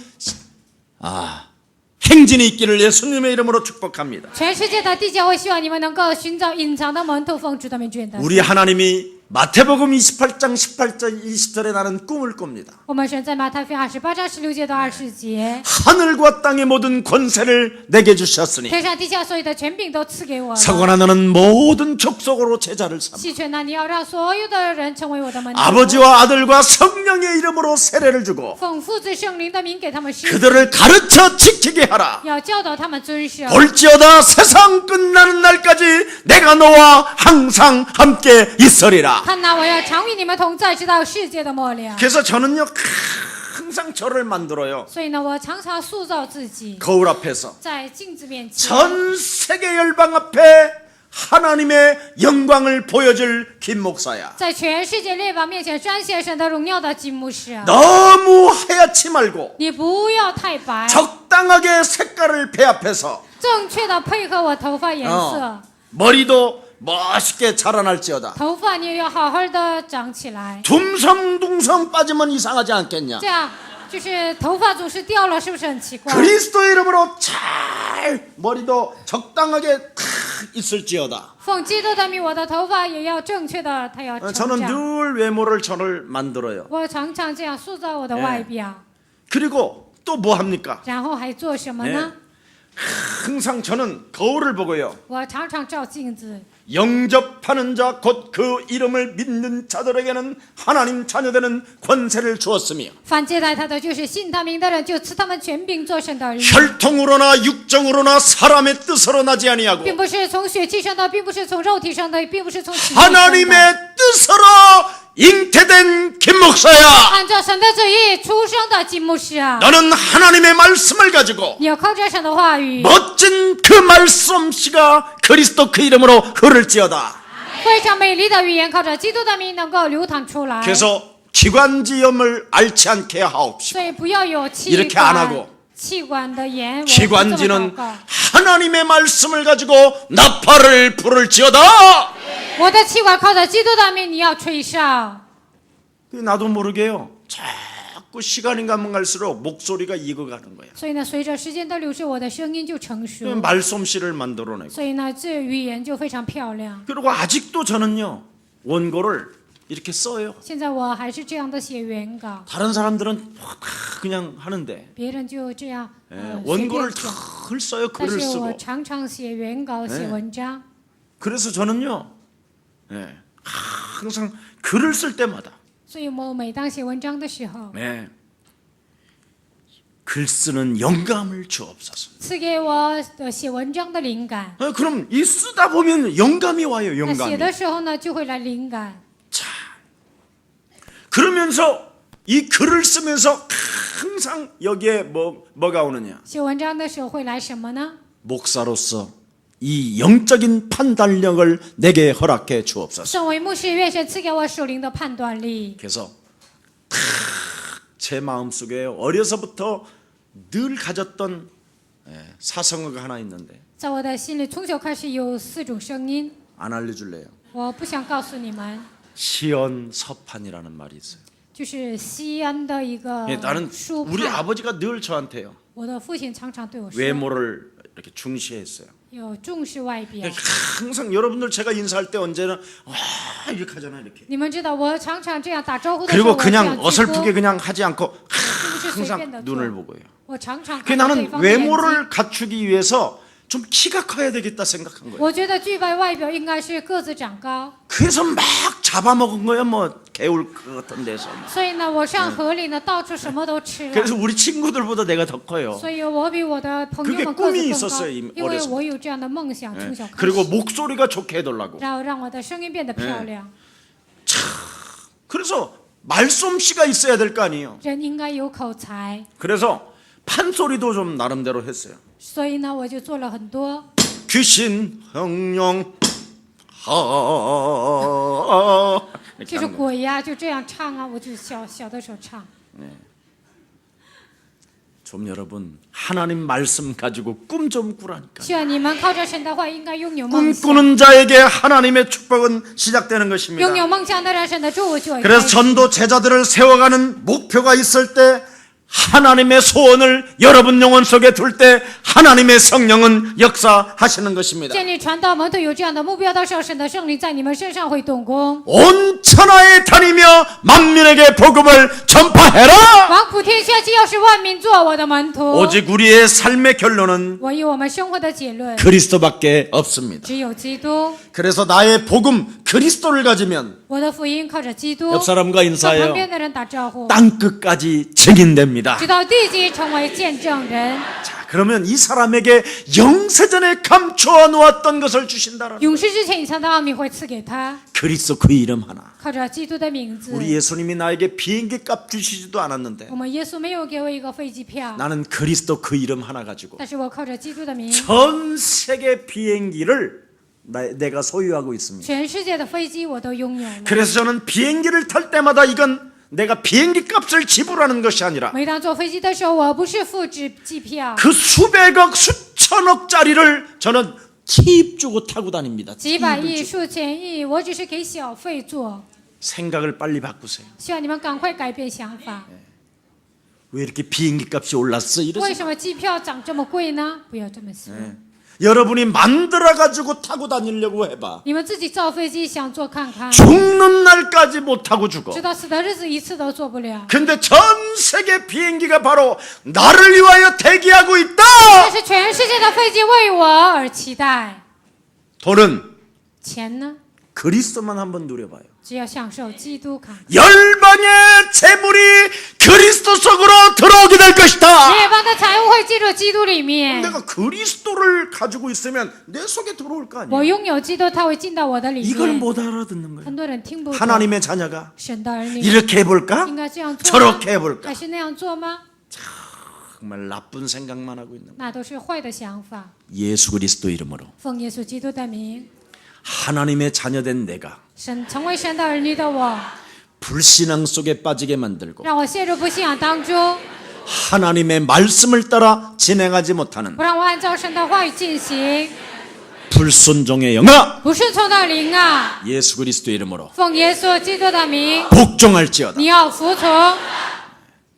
행진이 있기를 예수님의 이름으로 축복합니다. 全世界的地教会希望你们能够寻找隐藏的门徒，奉主的名捐的。 우리 하나님이 마태복음 28장 18절 20절에 나는 꿈을 꿉니다. 我们神在马太福音28章16节到20节， 하늘과 땅의 모든 권세를 내게 주셨으니 天上地下所有的权柄都赐给我了。 서거나 너는 모든 족속으로 제자를 삼아 细劝呢，你要让所有的人成为我的门徒， 아버지와 아들과 성령의 이름으로 세례를 주고 奉父子圣灵的名给他们施洗， 그들을 가르쳐 지키게 하라. 要教导他们遵守。 볼지어다 세상 끝나는 날까지 내가 너와 항상 함께 있으리라. 看哪，我要常与你们同在，直到世界的末了。 그래서 저는요 항상 저를 만들어요. 所以呢，我常常塑造自己， 거울 앞에서 在镜子面前， 전 세계 열방 앞에 하나님의 영광을 보여줄 김 목사야. 在全世界列邦面前彰显神的荣耀的金牧师啊！ 너무 하얗지 말고 你不要太白， 적당하게 색깔을 배합해서 正确的配合我头发颜色， 머리도 멋있게 자라날지어다. 头发你也要好好的长起来， 둥성둥성 빠지면 이상하지 않겠냐. 这样就是头发总是掉了，是不是很奇怪？ 그리스도 이름으로 잘 머리도 적당하게 탁 있을지어다. 奉基督的名，我的头发也要正确的，它要成 저는 长。 늘 외모를 저를 만들어요. 我常常这样塑造我的外表， 그리고 또 뭐 합니까? 然后还做什么呢？ 항상 저는 거울을 보고요. 我常常照镜子， 영접하는 자 곧 그 이름을 믿는 자들에게는 하나님 자녀되는 권세를 주었으며 凡接待他的，就是信他名的人，就赐他们权柄做神的儿女， 혈통으로나 육정으로나 사람의 뜻으로 나지 아니하고 并不是从血气生的，并不是从肉体生的，并不是从体内生的。 하나님의 뜻으로 잉태된 김 목사야. 按照神的旨意出生的金牧师啊， 너는 하나님의 말씀을 가지고 你要靠着神的话语， 멋진 그 말씀씨가 그리스도 그 이름으로 흐를지어다. 非常美丽的语言，靠着基督的名能够流淌出来。 그래서 기관지염을 앓지 않게 하옵시고 所以不要有气 이렇게 안 管 하고 气管的炎，我不这么祷 기관지는 告。 하나님의 말씀을 가지고 나팔을 부를지어다. 我的气管靠着基督的名，你要吹哨。 나도 모르게요. 자꾸 시간이 가면 갈수록 목소리가 익어가는 거야. 所以呢，随着时间的流逝，我的声音就成熟。 말솜씨를 만들어내고. 所以呢，这语言就非常漂亮。 그리고 아직도 저는요 원고를 이렇게 써요. 现在我还是这样的写原稿， 다른 사람들은 다 그냥 하는데 别人就这样随便 원고를 讲。 늘 써요. 但 글을 是我 쓰고. 常常写原稿、写文章。 그래서 저는요 항상 글을 쓸 때마다 所以我每当写文章的时候， 글 쓰는 영감을 주옵소서. 赐给我写文章的灵感。 그럼 이 쓰다 보면 영감이 와요. 那写 영감이. 的时候呢，就会来灵感。 자, 그러면서 이 글을 쓰면서 항상 여기에 뭐가 오느냐? 写文章的时候会来什么呢？ 목사로서 이 영적인 판단력을 내게 허락해 주옵소서. 身为牧师，愿神赐给我属灵的判断力。 그래서 제 마음속에 어려서부터 늘 가졌던 사성어가 하나 있는데 在我的心里，从小开始有4种声音， 안 알려줄래요? 我不想告诉你们， 시언서판이라는 말이 있어요. 就是西安的一个 나는 书 우리 派。 아버지가 늘 저한테요 我的父亲常常对我说， 외모를 이렇게 중시했어요. 有重视外表。 항상 여러분들 제가 인사할 때 언제나 이렇게 하잖아요. 이렇게. 你们知道，我常常这样打招呼的时候， 그리고 我这样 그냥 鞠 어설프게 躬， 그냥 하지 않고 并不是随便的 항상 做。 눈을 보고요. 我常常 그 看着对 나는 方的眼睛。 외모를 갖추기 위해서 좀 키가 커야 되겠다 생각한 거예요. 我觉得具备外表应该是个子长高， 그래서 막 잡아먹은 거예요. 뭐 개울 그 같은 데서. 所以呢，我上河里呢，到处什么都吃了。 그래서 우리 친구들보다 내가 더 커요. 所以我比我的朋友 그게 们个子 꿈이 更高， 있었어요, 因 어렸을 为 때 我有这样的梦想，从小开 그리고 始， 목소리가 좋게 해달라고. 然后让我的声音变得漂亮。 그래서 말솜씨가 있어야 될 거 아니에요. 人应该有口才， 그래서 판소리도 좀 나름대로 했어요. 所以呢，我就做了很多。 귀신, 성령, 就是 鬼呀，就这样唱啊，我就小的时候唱。 좀 여러분 하나님 말씀 가지고 꿈 좀 꾸라니까. 希望你们靠着神的话，应该拥有梦想。 꿈꾸는 자에게 하나님의 축복은 시작되는 것입니다. 拥有梦想的人，神的祝福就会开 그래서 始。 전도 제자들을 세워가는 목표가 있을 때 하나님의 소원을 여러분 영혼 속에 둘 때 하나님의 성령은 역사하시는 것입니다. 建立传道门徒有这样的目标的时候，神的圣灵在你们身上会动工。 온 천하에 다니며 만민에게 복음을 전파해라. 往普天下，既要使万民做我的门徒。 오직 우리의 삶의 결론은 我以我们生活的结论， 그리스도밖에 없습니다. 只有基督。 그래서 나의 복음 그리스도를 가지면 我的福音靠着基督， 옆 사람과 和旁 인사해요. 边的人打招呼， 땅 끝까지 증인됩니다. 直到地极成为见证人。 자, 그러면 이 사람에게 영세전에 감추어 놓았던 것을 주신다라는 永世之前隐藏的奥秘会赐给他， 그리스도 그 이름 하나. 靠着基督的名字。 우리 예수님이 나에게 비행기 값 주시지도 않았는데 我们耶稣没有给我一个飞机票， 나는 그리스도 그 이름 하나 가지고 但是我靠着基督的名， 전 세계 비행기를 내가 소유하고 있습니다. 全世界的飞机我都拥有了。 그래서 저는 비행기를 탈 때마다 이건 내가 비행기 값을 지불하는 것이 아니라 每当坐飞机的时候，我不是付机票， 그 수백억 수천억짜리를 저는 팁 주고 타고 다닙니다. 几百 팁을 亿、 주고. 数千亿，我只是给小费做。 생각을 빨리 바꾸세요. 希望你们赶快改变想法。 왜 이렇게 비행기 값이 올랐어? 为 이러세요. 什么机票涨这么贵呢？不要这么想。 여러분이 만들어가지고 타고 다니려고 해봐. 你们自己造飞机想坐看看， 죽는 날까지 못 타고 죽어. 直到死的日子一次都做不了。 근데 전 세계 비행기가 바로 나를 위하여 대기하고 但 있다. 是全世界的飞机为我而期待。 돈은 钱呢？ 그리스도만 한번 누려봐요. 只要享受基督看。 열방의 재물이 그리스도 속으로 들어오게 될 것이다. 列邦的财物会进入基督里面。 내가 그리스도를 가지고 있으면 내 속에 들어올 거 我 아니야. 拥有基督，他会进到我的里 이걸 面。 못 알아듣는 거야. 很多人听不懂。 하나님의 자녀가 神的儿女 이렇게 해볼까? 应该这样做吗？ 저렇게 해볼까? 还是那样做吗？ 정말 나쁜 생각만 하고 있는 거야. 那都是坏的想法。 예수 그리스도 이름으로 奉耶稣基督的名， 하나님의 자녀된 내가 神成为神的儿女的我， 불신앙 속에 빠지게 만들고 让我陷入不信仰当中， 하나님의 말씀을 따라 진행하지 못하는 不让我按照神的话语进行。 불순종의 영아 不顺从的灵啊， 예수 그리스도 이름으로 奉耶稣基督的名， 복종할지어다. 你要服从。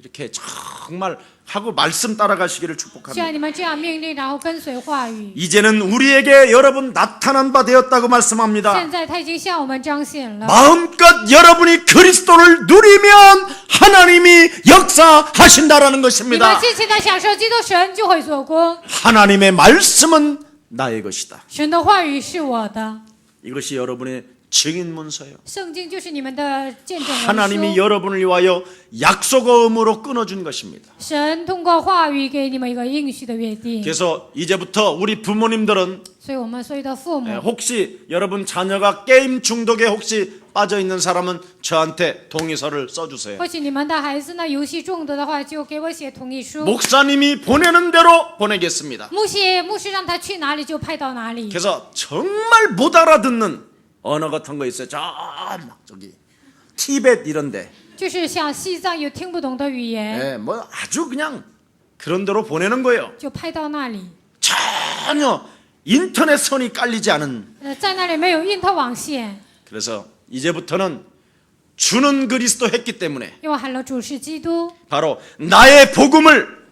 이렇게 정말 하고 말씀 따라가시기를 需要 축복합니다. 你们这样命令，然后跟随话语。 이제는 우리에게 여러분 나타난 바 되었다고 말씀합니다. 现在他已经向我们彰显了。 마음껏 여러분이 그리스도를 누리면 하나님이 역사하신다라는 你们 것입니다. 尽情的享受基督，神就会做工。 하나님의 말씀은 나의 것이다. 神的话语是我的， 이것이 여러분의 증인 문서예요. 圣经就是你们的见证文 하나님이 书。 여러분을 위하여 약속어음으로 끊어준 것입니다. 神通过话语给你们一个应许的约定， 그래서 이제부터 우리 부모님들은 所以我们所有的父母， 혹시 여러분 자녀가 게임 중독에 혹시 빠져 있는 사람은 저한테 동의서를 써주세요. 或许你们的孩子呢游戏中毒的话，就给我写同意书。 목사님이 보내는 대로 보내겠습니다. 牧师让他去哪里就派到哪里。 그래서 정말 못 알아듣는 언어 같은 거 있어요. 막 저기 티벳 이런데 就是像西藏有听不懂的语言， 뭐 아주 그냥 그런 데로 보내는 거예요. 就派到那里。 전혀 인터넷 선이 깔리지 않은. 在那里没有印特网线， 그래서 이제부터는 주는 그리스도 했기 때문에 因为喊了主是基督， 바로 나의 복음을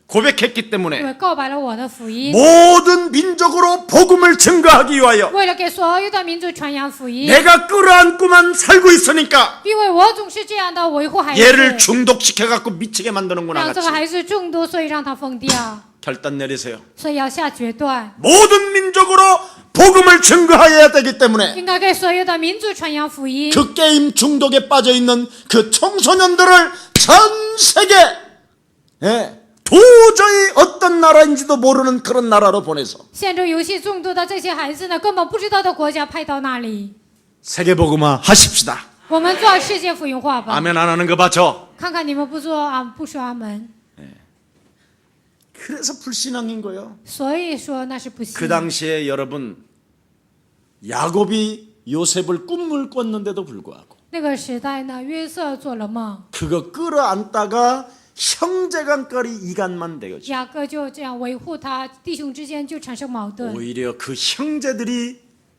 고백했기 因 때문에 为告白了我的福音， 모든 민족으로 복음을 증거하기 위하여 为了给所有的民族传扬福音。 내가 끌어안고만 살고 있으니까 因为我总是这样的维护孩 얘를 子， 중독시켜 갖고 미치게 만드는구나 让这 같이 个孩子中毒，所以让他疯掉， 결단 내리세요. 所以要下决断， 모든 민족으로 복음을 증거해야 되기 때문에 应该给所有的民族传扬福音。 그 게임 중독에 빠져 있는 그 청소년들을 전 세계 도저히 어떤 나라인지도 모르는 그런 나라로 보내서 陷入游戏中毒的这些孩子呢，根本不知道的国家派到那里。 세계 복음화 하십시다. 我们做世界福音化吧， 아멘 안 하는 거 봐죠. 看看你们不做啊，不说阿门， 그래서 불신앙인 거예요. 所以说那是不信。 그 당시에 여러분 야곱이 요셉을 꿈을 꿨는데도 불구하고 那个时代呢，约瑟做了梦， 그거 끌어안다가 형제간까지 이간만 되었죠. 雅各就这样维护他，弟兄之间就产生矛盾。 오히려 그 형제들이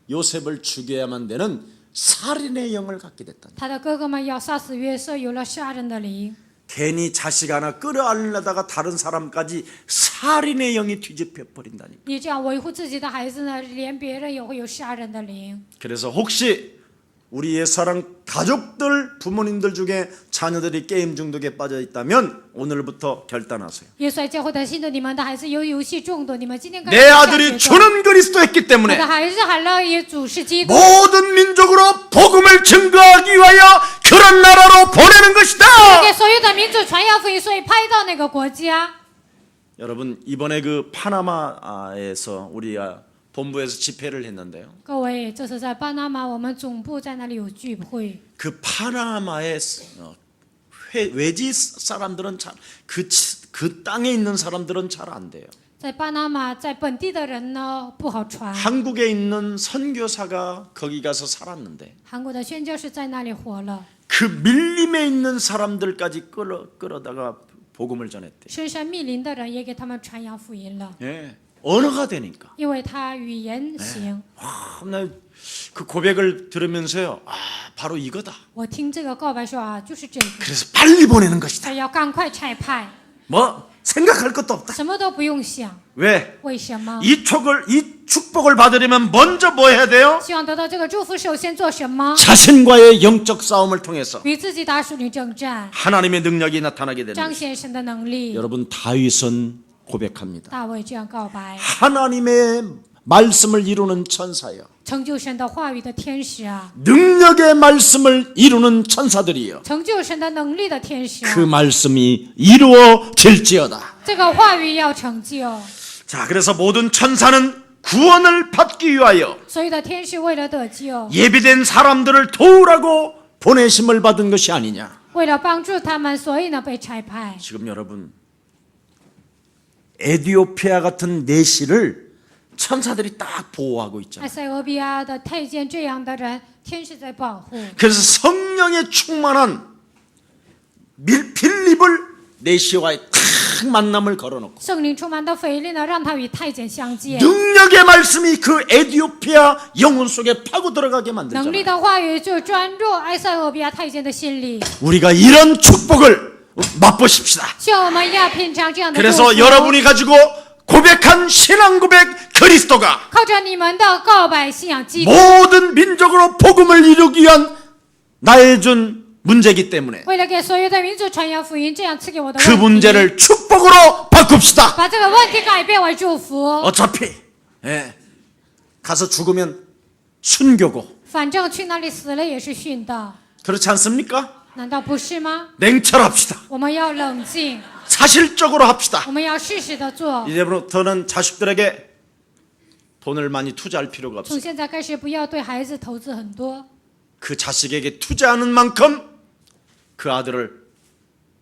요셉을 죽여야만 되는 살인의 영을 갖게 됐다. 他的哥哥们要杀死约瑟，有了杀人的灵。 괜히 자식 하나 끌어안려다가 다른 사람까지 살인의 영이 뒤집혀 버린다니까. 你这样维护自己的孩子呢，连别人也会有杀人的灵。 그래서 혹시 우리 옛사랑 가족들 부모님들 중에 자녀들이 게임 중독에 빠져 있다면 오늘부터 결단하세요. 耶稣教会的信徒，你们的孩子有游戏中毒，你们今天开始 내 下 아들이 决断。 주는 그리스도 했기 我 때문에 的孩子喊了也主是基督， 모든 민족으로 복음을 증거하기 위하여 그런 나라로 보내는 것이다. 给所有的民族传扬福音，所以派到那个国家。 여러분 이번에 그 파나마에서 우리가 본부에서 집회를 했는데요. 各位，这是在巴拿马，我们总部在那里有聚会。 그 파나마의 외지 사람들은 그 땅에 있는 사람들은 잘 안 돼요. 在巴拿马，在本地的人呢不好传。 한국에 있는 선교사가 거기 가서 살았는데 韩国的宣教士在那里活了， 그 밀림에 있는 사람들까지 끌어다가 복음을 전했대. 深山密林的人也给他们传扬福音了。 예. 언어가 되니까. 因为他语言行。 나 그 고백을 들으면서요. 바로 이거다. 我听这个告白说啊，就是这个， 그래서 빨리 보내는 것이다. 他要赶快差派， 뭐 생각할 것도 없다. 什么都不用想。 왜? 为什么？ 이 축복을 받으려면 먼저 뭐 해야 돼요? 希望得到这个祝福，首先做什么？ 자신과의 영적 싸움을 통해서 与自己打属灵征战， 하나님의 능력이 나타나게 되는 彰 것입니다. 显神的能力。 여러분 다윗은 고백합니다. 大卫这样告白， 하나님의 말씀을 이루는 천사여. 成就神的话语的天使啊， 능력의 말씀을 이루는 천사들이여. 成就神的能力的天使 그 啊， 말씀이 이루어질지어다. 这个话语要成就。 자, 그래서 모든 천사는 구원을 받기 위하여 所有的天使为了得救， 예비된 사람들을 도우라고 보내심을 받은 것이 아니냐. 为了帮助他们，所以呢被差派。 지금 여러분 에티오피아 같은 내시를 천사들이 딱 보호하고 埃 있잖아요. 塞俄比亚的太监这样的人，天使在保护。 그래서 성령에 충만한 빌립을 내시와의 딱 만남을 걸어놓고 圣灵充满的腓力呢，让他与太监相见。 능력의 말씀이 그 에티오피아 영혼 속에 파고 들어가게 能力 만들잖아요. 的话语就钻入埃塞俄比亚太监的心里。 우리가 이런 축복을 맛보십시다. 希望我们要品尝这样的祝 그래서 福。 여러분이 가지고 고백한 신앙 고백 그리스도가 靠着你们的告白信仰基督， 모든 민족으로 복음을 이루기 위한 나의 준 문제이기 때문에 为了给所有的民族传扬福音，这样赐给我的 그 问题， 문제를 축복으로 바꿉시다. 把这个问题改变为祝福。 어차피 가서 죽으면 순교고 反正去那里死了也是殉道， 그렇지 않습니까? 难道不是吗？ 냉철합시다. 我们要冷静， 사실적으로 합시다. 我们要适时的做。 이제부터는 자식들에게 돈을 많이 투자할 필요가 从 없어요. 现在开始，不要对孩子投资很多， 그 자식에게 투자하는 만큼 그 아들을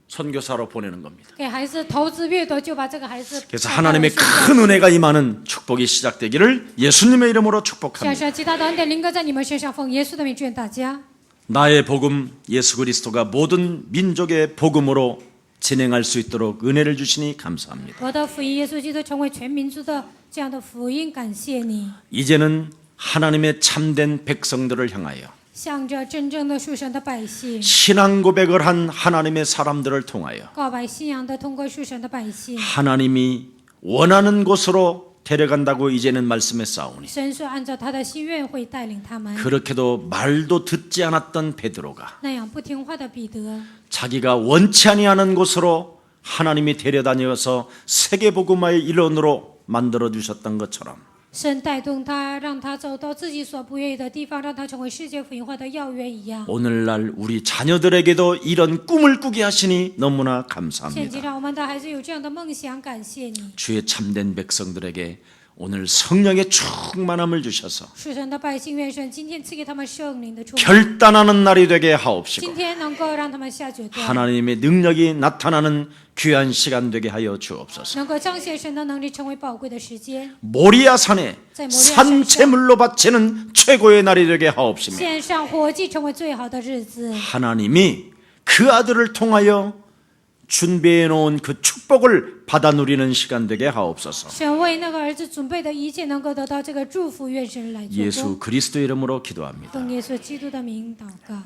선교사로 보내는 겁니다. 给孩子投资越多，就把这个孩子 그래서 带到 하나님의 宣教 큰 은혜가 임하는 축복이 시작되기를 예수님의 이름으로 向 축복합니다. 神极大的恩典临格在你们身上，奉耶稣的名祝愿大家。 나의 복음 예수 그리스도가 모든 민족의 복음으로 진행할 수 있도록 은혜를 주시니 감사합니다. 我的福音，耶稣基督成为全民族的这样的福音，感谢你。 이제는 하나님의 참된 백성들을 향하여 向着真正的属神的百姓， 신앙 고백을 한 하나님의 사람들을 통하여 告白信仰的，通过属神的百姓， 하나님이 원하는 곳으로 데려간다고 이제는 말씀했사오니 神说按照他的心愿会带领他们。 그렇게도 말도 듣지 않았던 베드로가 那样不听话的彼得， 자기가 원치 아니하는 곳으로 하나님이 데려다녀서 세계복음화의 일원으로 만들어 주셨던 것처럼 神带动他，让他走到自己所不愿意的地方，让他成为世界福音化的要员一样。 오늘날 우리 자녀들에게도 이런 꿈을 꾸게 하시니 너무나 现今 감사합니다. 让我们的孩子有这样的梦想，感谢你。 주의 참된 백성들에게 오늘 성령의 충만함을 주셔서 属神的百姓，愿神今天赐给他们圣灵的充满， 결단하는 날이 되게 하옵시고 今天能够让他们下决断， 하나님의 능력이 나타나는 귀한 시간 되게 하여 주옵소서. 能够彰显神的能力，成为宝贵的时间。 모리아 산에 산채물로 바치는 최고의 날이 되게 하옵시며 献上火祭，成为最好的日子。 하나님이 그 아들을 통하여 준비해 놓은 그 축복을 받아 누리는 시간 되게 하옵소서. 神为那个儿子准备的一切，能够得到这个祝福，愿神来做 예수 工。 그리스도 이름으로 기도합니다. 奉耶稣基督的名祷告。